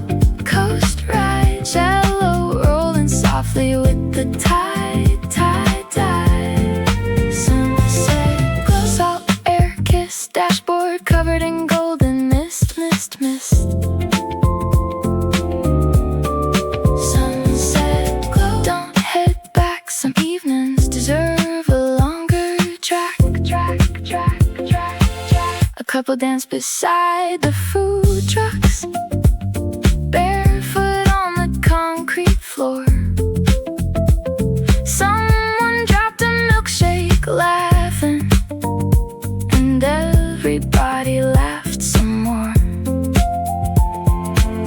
coast ride, shallow rolling softly with the tide, tide, tide. Sunset glow, salt air kiss, dashboard covered in golden mist, mist, mist. Sunset glow, don't head back, some evenings deserve a longer track, track, track, track, track. A couple dance beside the food trucks, barefoot on the concrete floor. Someone dropped a milkshake laughing, and everybody laughed some more.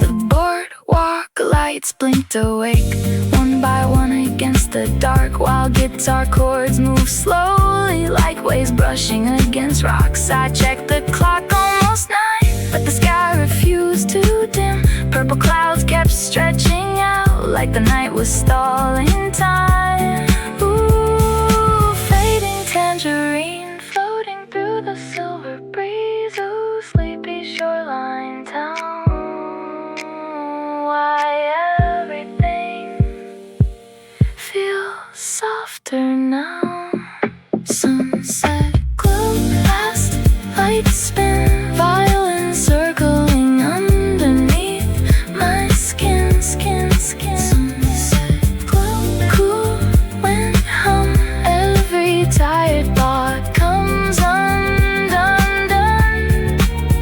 The boardwalk lights blinked awake, one by one against the dark, while guitar chords moved slowly like waves brushing against rocks. I checked the clock, almost 9, but the sky refused Purple clouds kept stretching out like the night was stalling time. Ooh, fading tangerine floating through the silver breeze. Ooh, sleepy shoreline town. Why everything feels softer now. Sunset glow, fast lights spin, violin circling underneath my skin, skin, skin. Sunset glow, cool wind hum, every tired thought comes undone.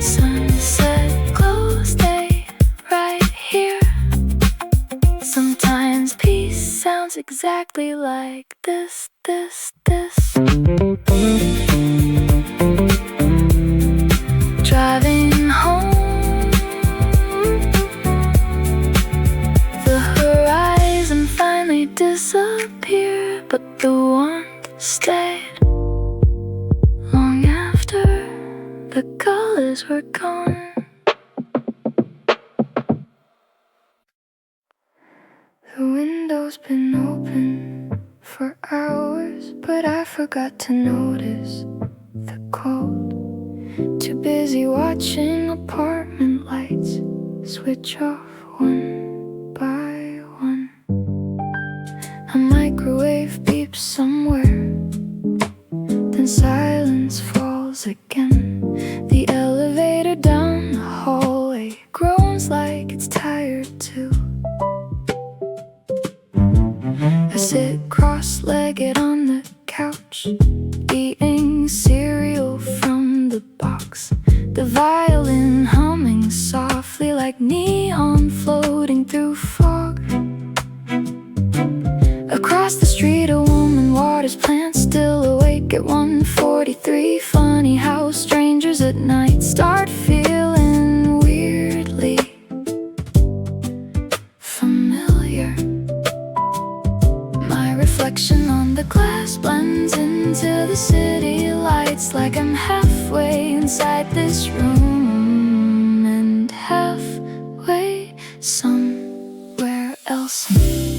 Sunset glow, stay right here. Sometimes peace sounds exactly like this, this, this. Driving home, the horizon finally disappeared, but the warmth stayed long after the colors were gone. The window's been open for hours, but I forgot to notice the cold. Too busy watching apartment lights switch off one by one. A microwave beeps somewhere, then silence falls again. The elevator down the hallway groans like it's tired too. I sit cross-legged on the couch, eating cereal from the box. The violin humming softly like neon floating through fog. Across the street a woman waters plants, still awake at 1:43. Funny how strangers at night start feeling weirdly familiar. My reflection on the glass blends into the city lights like I'm halfway inside this room and halfway somewhere else.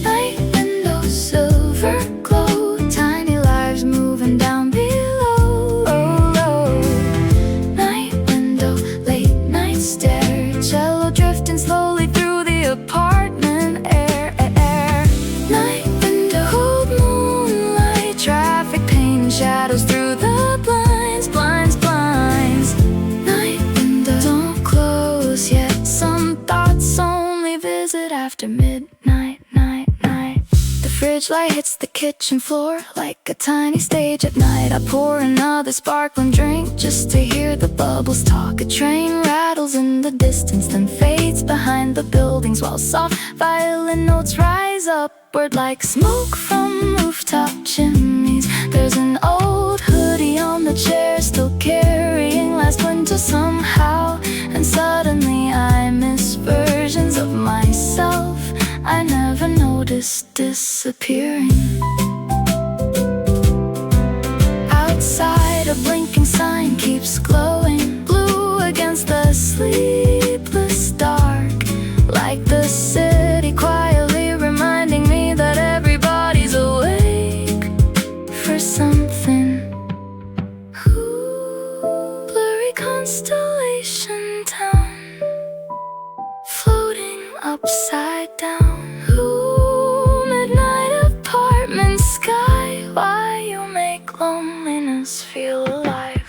Night windows, silver glow, tiny lives moving down below. Night window, late night stare, cello drifting slowly through the apartment air. Night window, cold moonlight, traffic painting shadows through the blinds, blinds, blinds. Night window, don't close yet, some thoughts only visit after midnight, night, night. The fridge light hits the kitchen floor like a tiny stage at night. I pour another sparkling drink just to hear the bubbles talk. A train rattles in the distance, then fades behind the buildings, while soft violin notes rise upward like smoke from rooftop chimneys. There's an old hoodie on the chair, still carrying last winter somehow. And suddenly I miss versions of myself I never noticed disappearing. Outside a blinking sign keeps glowing blue against the sleepless dark, like the city quietly reminding me that everybody's awake for something. Ooh, blurry constellation town, floating upside down. Ooh, midnight apartment sky, why you make loneliness feel alive.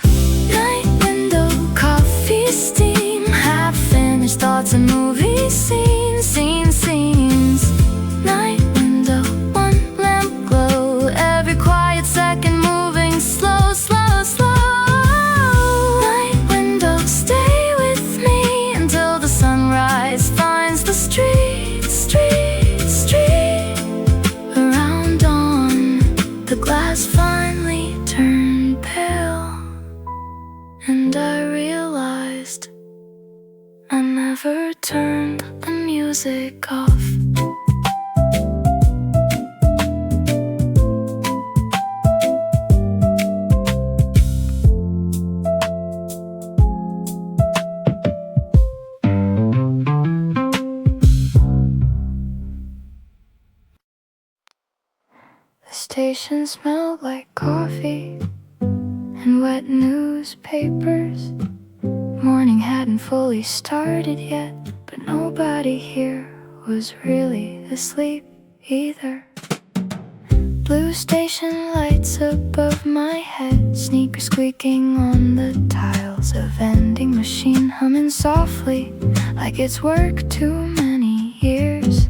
Night window, coffee steam, half finished thoughts and movie scenes, scenes, scenes. Night window, one lamp glow, every quiet second moving slow, slow, slow. Night window, stay with me until the sunrise finds the street, street, street. Around dawn, the glass finally turned pale, and I realized I never turned the music off. station smelled like coffee and wet newspapers. Morning hadn't fully started yet, but nobody here was really asleep either. Blue station lights above my head, sneakers squeaking on the tiles, a vending machine humming softly like it's worked too many years.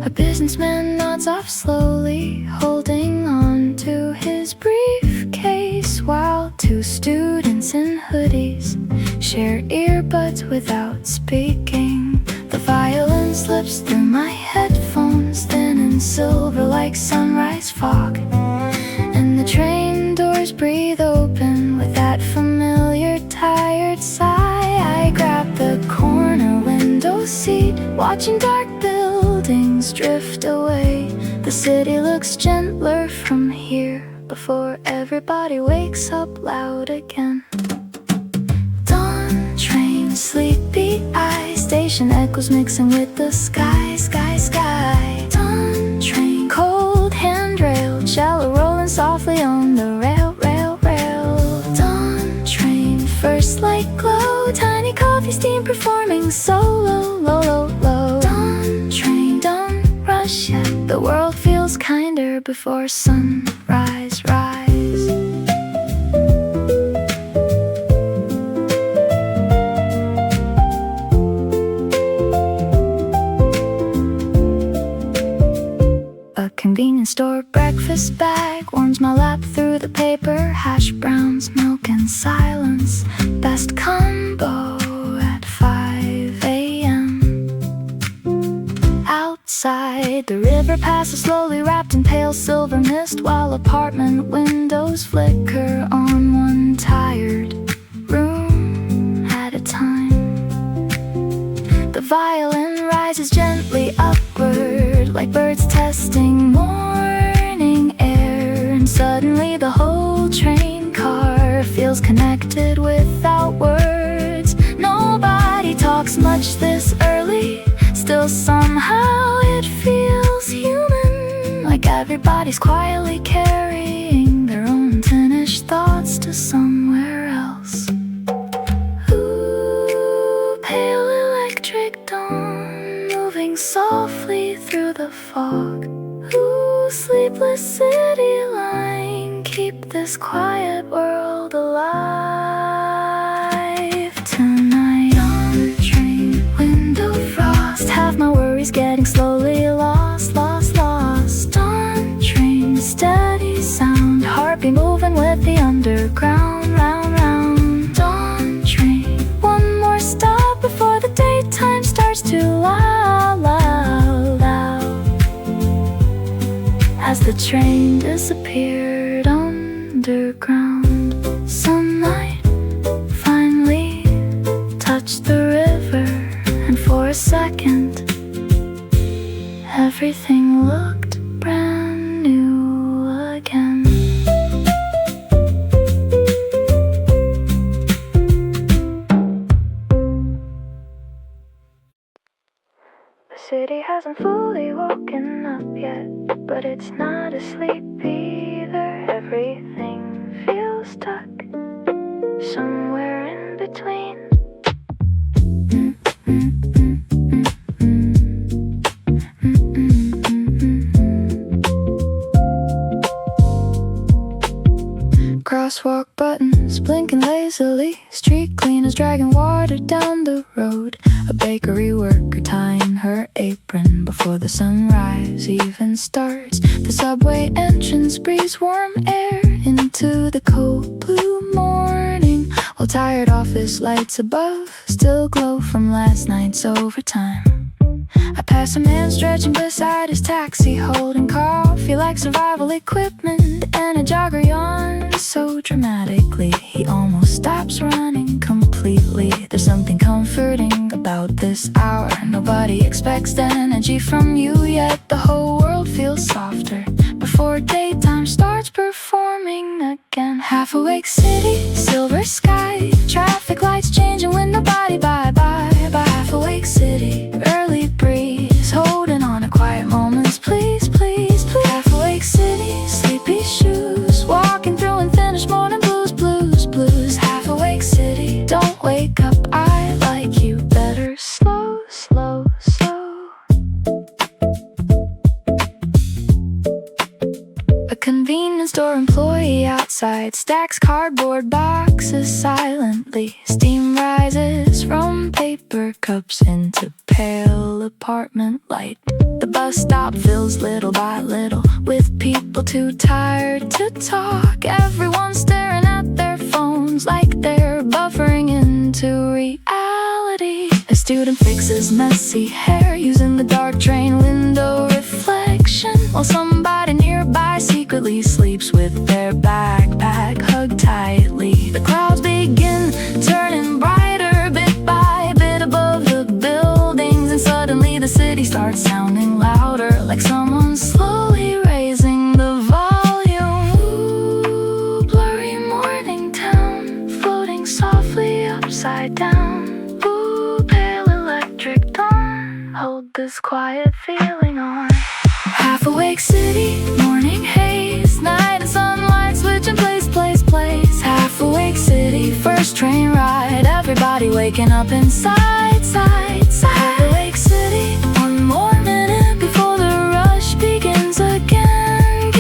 A businessman nods off slowly, holding on to his briefcase, while two students in hoodies share earbuds without speaking. The violin slips through my headphones, thin and silver like sunrise fog, and the train doors breathe open with that familiar tired sigh. I grab the corner window seat, watching dark buildings drift away. The city looks gentler from here before everybody wakes up loud again. Dawn train, sleepy eyes, station echoes mixing with the sky, sky, sky. Dawn train, cold handrail, cello rolling softly on the rail, rail, rail. Dawn train, first light glow, tiny coffee steam performing solo, low, low, low. Dawn train, don't rush yet, the world feels kinder before sunrise, rise. A convenience store breakfast bag warms my lap through the paper. Hash browns, milk and silence, best combo at 5 a.m. Outside, the river passes slowly, wrapped in pale silver mist, while apartment windows flicker on one tired room at a time. The violin rises gently upward, like birds testing morning air, and suddenly the whole train car feels connected without words. Nobody talks much this early, still somehow it feels human, like everybody's quietly carrying their own unfinished thoughts to somewhere else. Ooh, pale electric dawn, moving softly through the fog. Ooh, sleepless city line, keep this quiet world alive tonight. On train, window frost, half my worries getting slowly lost, lost, lost. On train, steady sound, heartbeat moving with the underground, round, round. Dawn train, one more stop before the daytime starts to loud, loud, loud. As the train disappeared underground, sunlight finally touched the river, and for a second everything looked brand new again. The city hasn't fully woken up yet, but it's not asleep either. Everything feels stuck somewhere in between. Crosswalk buttons blinking lazily, street cleaners dragging water down the road, a bakery worker tying her apron before the sunrise even starts. The subway entrance breathes warm air into the cold blue morning, while tired office lights above still glow from last night's overtime. I pass a man stretching beside his taxi, holding coffee like survival equipment, and a jogger yawns so dramatically he almost stops running completely. There's something comforting about this hour. Nobody expects the energy from you, yet the whole world feels softer before daytime starts performing again. Half awake city, silver sky, traffic lights changing when nobody bye bye. Half awake city, early breeze holding on to quiet moments, please, please, please. Half awake city, convenience store employee outside stacks cardboard boxes silently. Steam rises from paper cups into pale apartment light. The bus stop fills little by little with people too tired to talk. Everyone's staring at their phones like they're buffering into reality. A student fixes messy hair using the dark train window reflection, while somebody nearby secretly sleeps with their backpack hugged tightly. The clouds begin turning brighter bit by bit above the buildings, and suddenly the city starts sounding louder, like someone's slowly raising the volume. Ooh, blurry morning town, floating softly upside down. Ooh, pale electric dawn, hold this quiet feeling on. Half awake city, morning haze, night and sunlight switching place. Half awake city, first train ride, everybody waking up inside, side. Half awake city, one more minute before the rush begins again.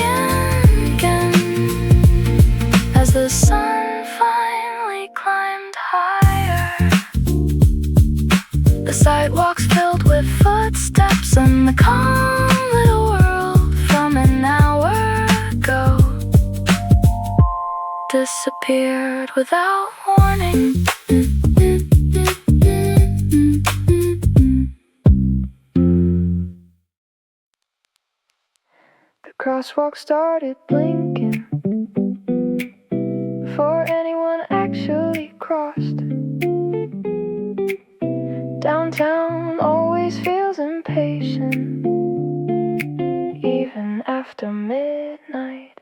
As the sun finally climbed higher, the sidewalks filled with footsteps and the calm little world from an hour ago disappeared without warning. The crosswalk started blinking before anyone actually crossed. Downtown always feels impatient, even after midnight.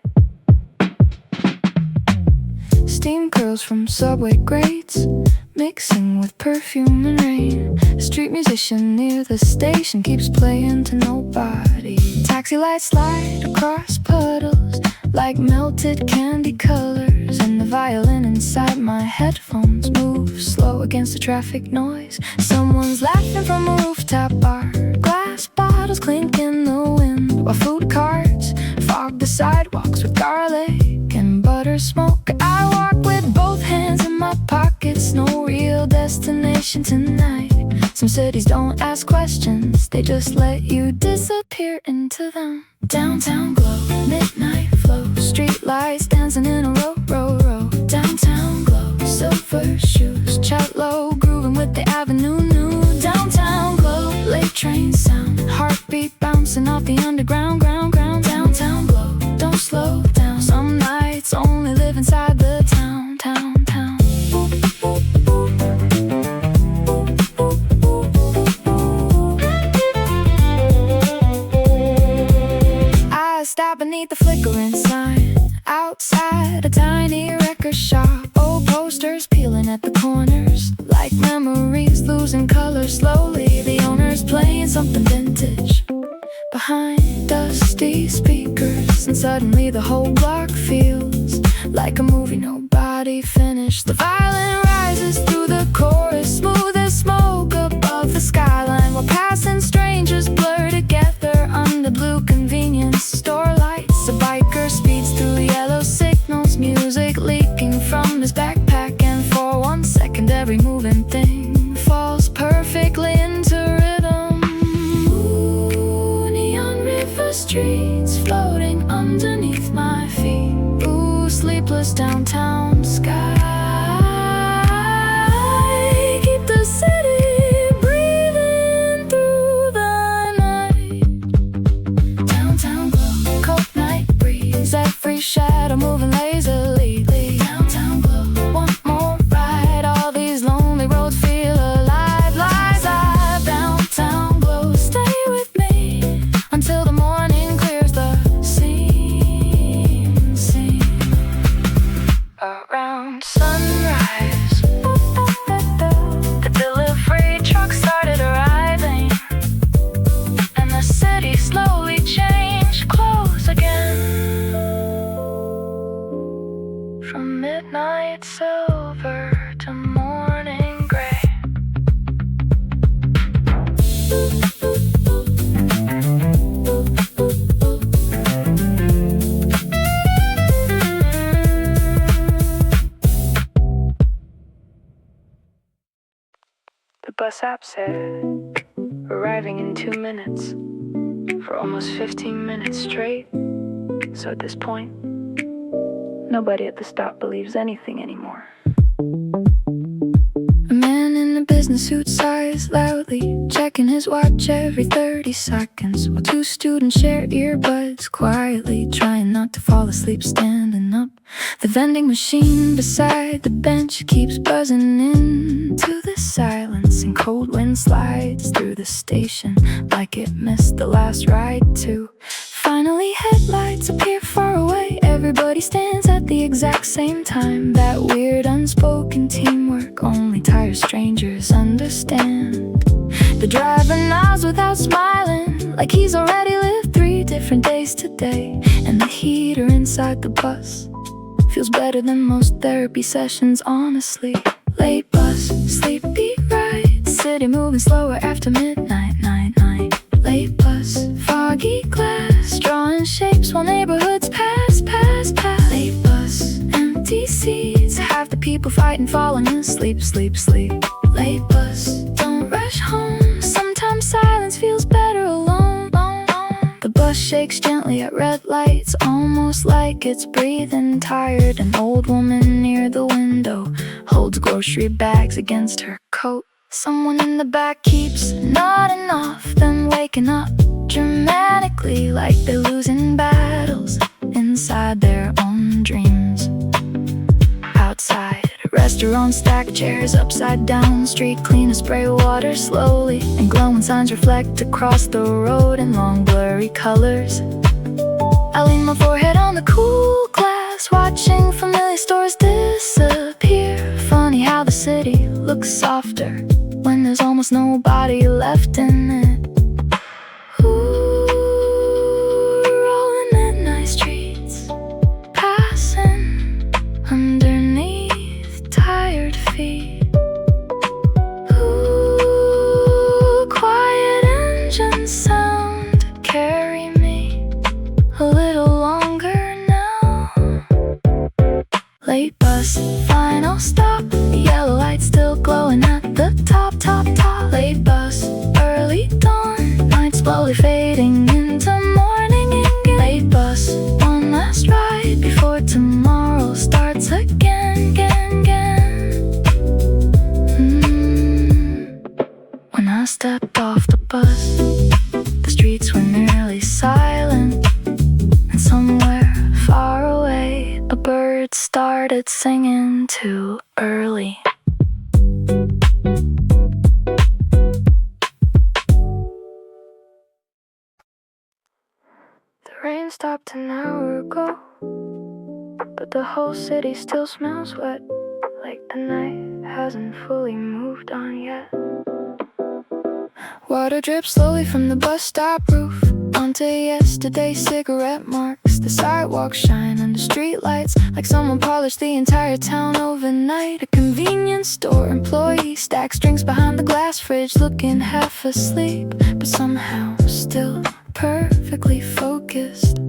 Steam curls from subway grates, mixing with perfume and rain. A street musician near the station keeps playing to nobody. Taxi lights slide across puddles like melted candy colors, and the violin inside my headphones moves slow against the traffic noise. Someone's laughing from a rooftop bar, glass bottles clink in the wind, while food carts fog the sidewalks with garlic and butter smoke. I walk with both hands in my pockets, no real destination tonight. Some cities don't ask questions, they just let you disappear into them. Downtown glow, midnight flow, street lights dancing in a row. Downtown glow, silver shoes, cello grooving with the avenue new. Downtown glow, late train sound, heartbeat bouncing off the underground ground. Downtown glow, don't slow down, some nights only live inside the town. I stop beneath the flickering sign outside a tiny record shop. Old posters peeling at the corners like memories losing color slowly. The owner's playing something vintage behind dusty speakers, and suddenly the whole block feels like a movie nobody finished. The violin rises through the chorus, smooth as smoke above the skyline, while passing strangers blur together under blue convenience store lights. A biker speeds through yellow signals, music leaking from his backpack, and for 1 second every moving thing falls perfectly into rhythm. Ooh, neon river streets floating underneath my feet. Ooh, sleepless downtown sky, keep the city breathing through the night. Downtown glow, cold night breeze, every shadow moving lazily. Downtown glow, one more ride, all these lonely roads feel alive. Live downtown glow, stay with me until the morning clears the scene. Around bus app said, arriving in 2 minutes, for almost 15 minutes straight. So at this point, nobody at the stop believes anything anymore. A man in a business suit sighs loudly, checking his watch every 30 seconds, while 2 students share earbuds quietly, trying not to fall asleep standing up. The vending machine beside the bench keeps buzzing into the silence, and cold wind slides through the station like it missed the last ride too. Finally headlights appear far away, everybody stands at the exact same time. That weird unspoken teamwork only tired strangers understand. The driver nods without smiling, like he's already lived 3 different days today. And the heater inside the bus feels better than most therapy sessions, honestly. Late bus, sleepy ride, city moving slower after midnight, night. Late bus, foggy glass, drawing shapes while neighborhoods pass. Late bus, empty seats, half the people fighting, falling asleep. Late bus, don't rush home, sometimes silence feels better alone. The bus shakes gently at red lights, almost like it's breathing tired. An old woman near the window holds grocery bags against her coat. Someone in the back keeps nodding off, then waking up dramatically, like they're losing battles inside their own dreams. Outside, restaurants stack chairs upside down, street cleaners spray water slowly, and glowing signs reflect across the road in long blurry colors. I lean my forehead on the cool glass, watching familiar stores disappear. Funny how the city looks softer when there's almost nobody left in it. Ooh, rolling midnight streets, passing underneath tired feet. Ooh, quiet engine sound, carry me a little longer now. Late bus, final stop, yellow light still glowing at the top. Late bus, early dawn, night slowly fading into morning again. Late bus, one last ride before tomorrow starts again. When I stepped off the bus, the streets were nearly silent, and somewhere far away a bird started singing too early. The rain stopped an hour ago, but the whole city still smells wet, like the night hasn't fully moved on yet. Water drips slowly from the bus stop roof onto yesterday's cigarette marks. The sidewalks shine under street lights, like someone polished the entire town overnight. A convenience store employee stacks drinks behind the glass fridge, looking half asleep, but somehow still perfectly focused.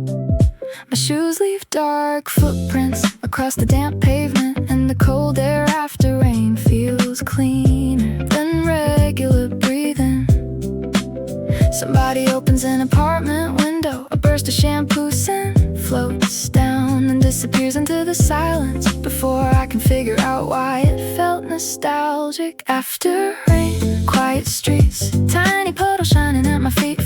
My shoes leave dark footprints across the damp pavement, and the cold air after rain feels cleaner than regular breathing. Somebody opens an apartment window, a burst of shampoo scent floats down and disappears into the silence before I can figure out why it felt nostalgic. After rain, quiet streets, tiny puddle shining at my feet.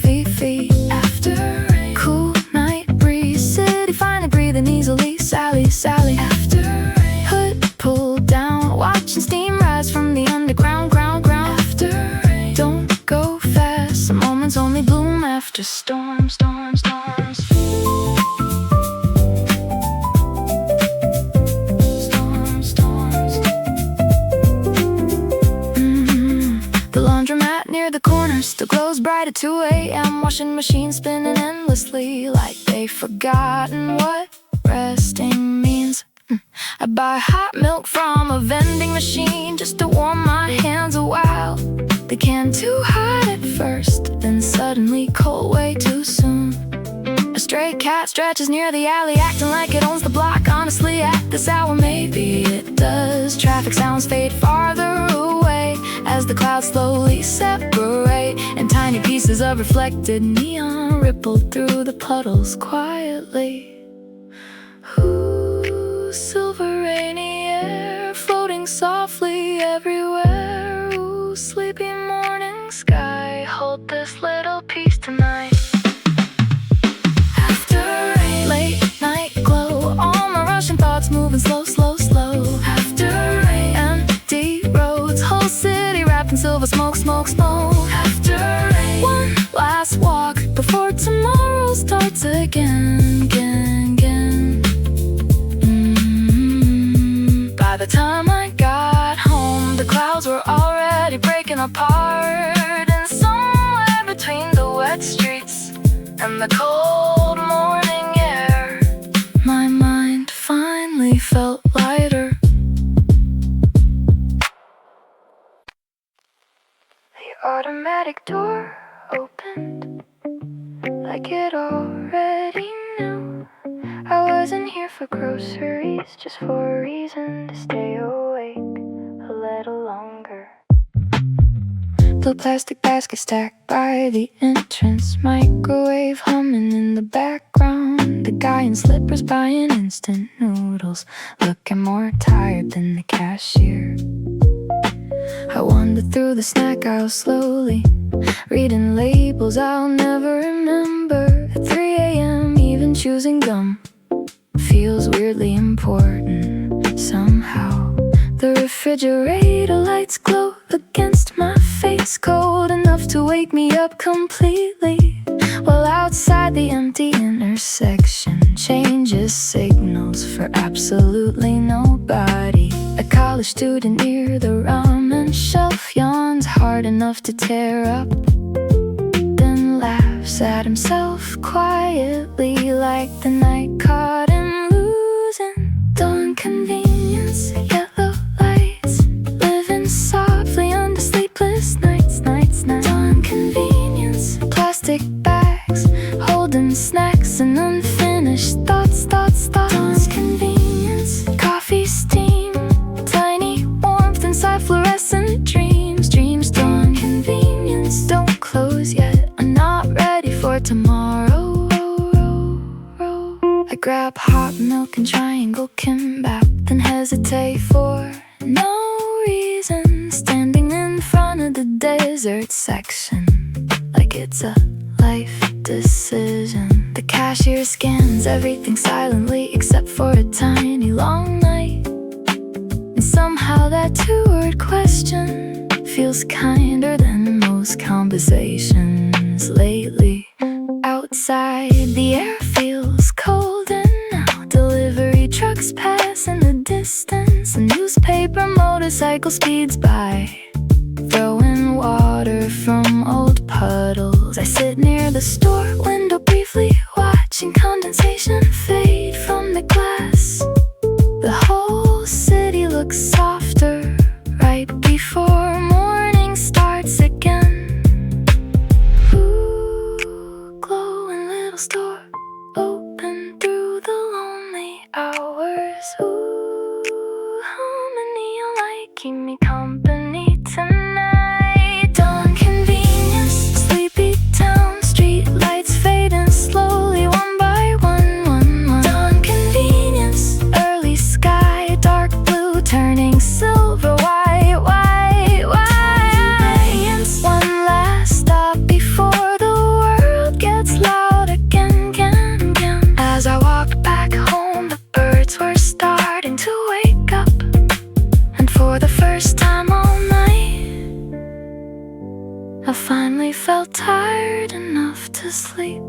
After rain, cool night breeze, city finally breathing easily. Sally. After rain, hood pulled down, watching steam rise from the underground. After rain, don't go fast, some moments only bloom after storms. The laundromat near the corner still glows bright at 2 a.m. Washing machine spinning endlessly, like they've forgotten what resting means. I buy hot milk from a vending machine just to warm my hands a while. The can too hot at first, then suddenly cold way too soon. A stray cat stretches near the alley, acting like it owns the block. Honestly, at this hour maybe it does. Traffic sounds fade farther away as the clouds slowly separate, and tiny pieces of reflected neon rippled through the puddles quietly. Ooh, silver rainy air floating softly everywhere. Ooh, sleepy morning sky, hold this little piece tonight. After rain, late night glow, all my rushing thoughts moving slow, slow, slow. After rain, empty roads, whole city wrapped in silver smoke, smoke, smoke. After rain, one last walk before tomorrow starts again, again, again. By the time I got home, the clouds were already breaking apart, and somewhere between the wet streets and the cold morning air, my mind finally felt lighter. The automatic door opened like it already knew. I wasn't here for groceries, just for a reason to stay awake a little longer. Blue plastic basket stacked by the entrance, microwave humming in the background. The guy in slippers buying instant noodles, looking more tired than the cashier. I wandered through the snack aisle slowly, reading labels I'll never remember. At 3 a.m. even choosing gum feels weirdly important somehow. The refrigerator lights glow against my face, cold enough to wake me up completely. While outside the empty intersection changes signals for absolutely nobody. A college student near the ramen shelf yawns hard enough to tear up, then laughs at himself quietly like the night caught him losing. The inconvenience, yellow lights, living softly under sleepless nights, nights, nights. The inconvenience, plastic bags holding snacks and unfinished thoughts, thoughts, thoughts. The inconvenience, coffee steam, tiny warmth inside fluorescent dreams, dreams. The inconvenience, don't close yet, I'm not ready for tomorrow. I grab hot milk and triangle kimbap, then hesitate for no reason, standing in front of the dessert section like it's a life decision. The cashier scans everything silently except for a tiny long night, and somehow that two-word question feels kinder than most conversations lately. Outside the air feels cold, and now delivery trucks pass in the distance. A newspaper motorcycle speeds by, throwing water from old puddles. I sit near the store window briefly, watching condensation fade from the glass. The whole city looks softer right before morning starts again. Store open through the lonely hours. Ooh, harmony, like keep me company tonight. Dawn convenience, sleepy town, street lights fading slowly one by one, one, one. Dawn convenience, early sky, dark blue turning silver, white, white, white. One last stop before the world gets loud again. As I walked back home, the birds were starting to wake up, and for the first time all night, I finally felt tired enough to sleep.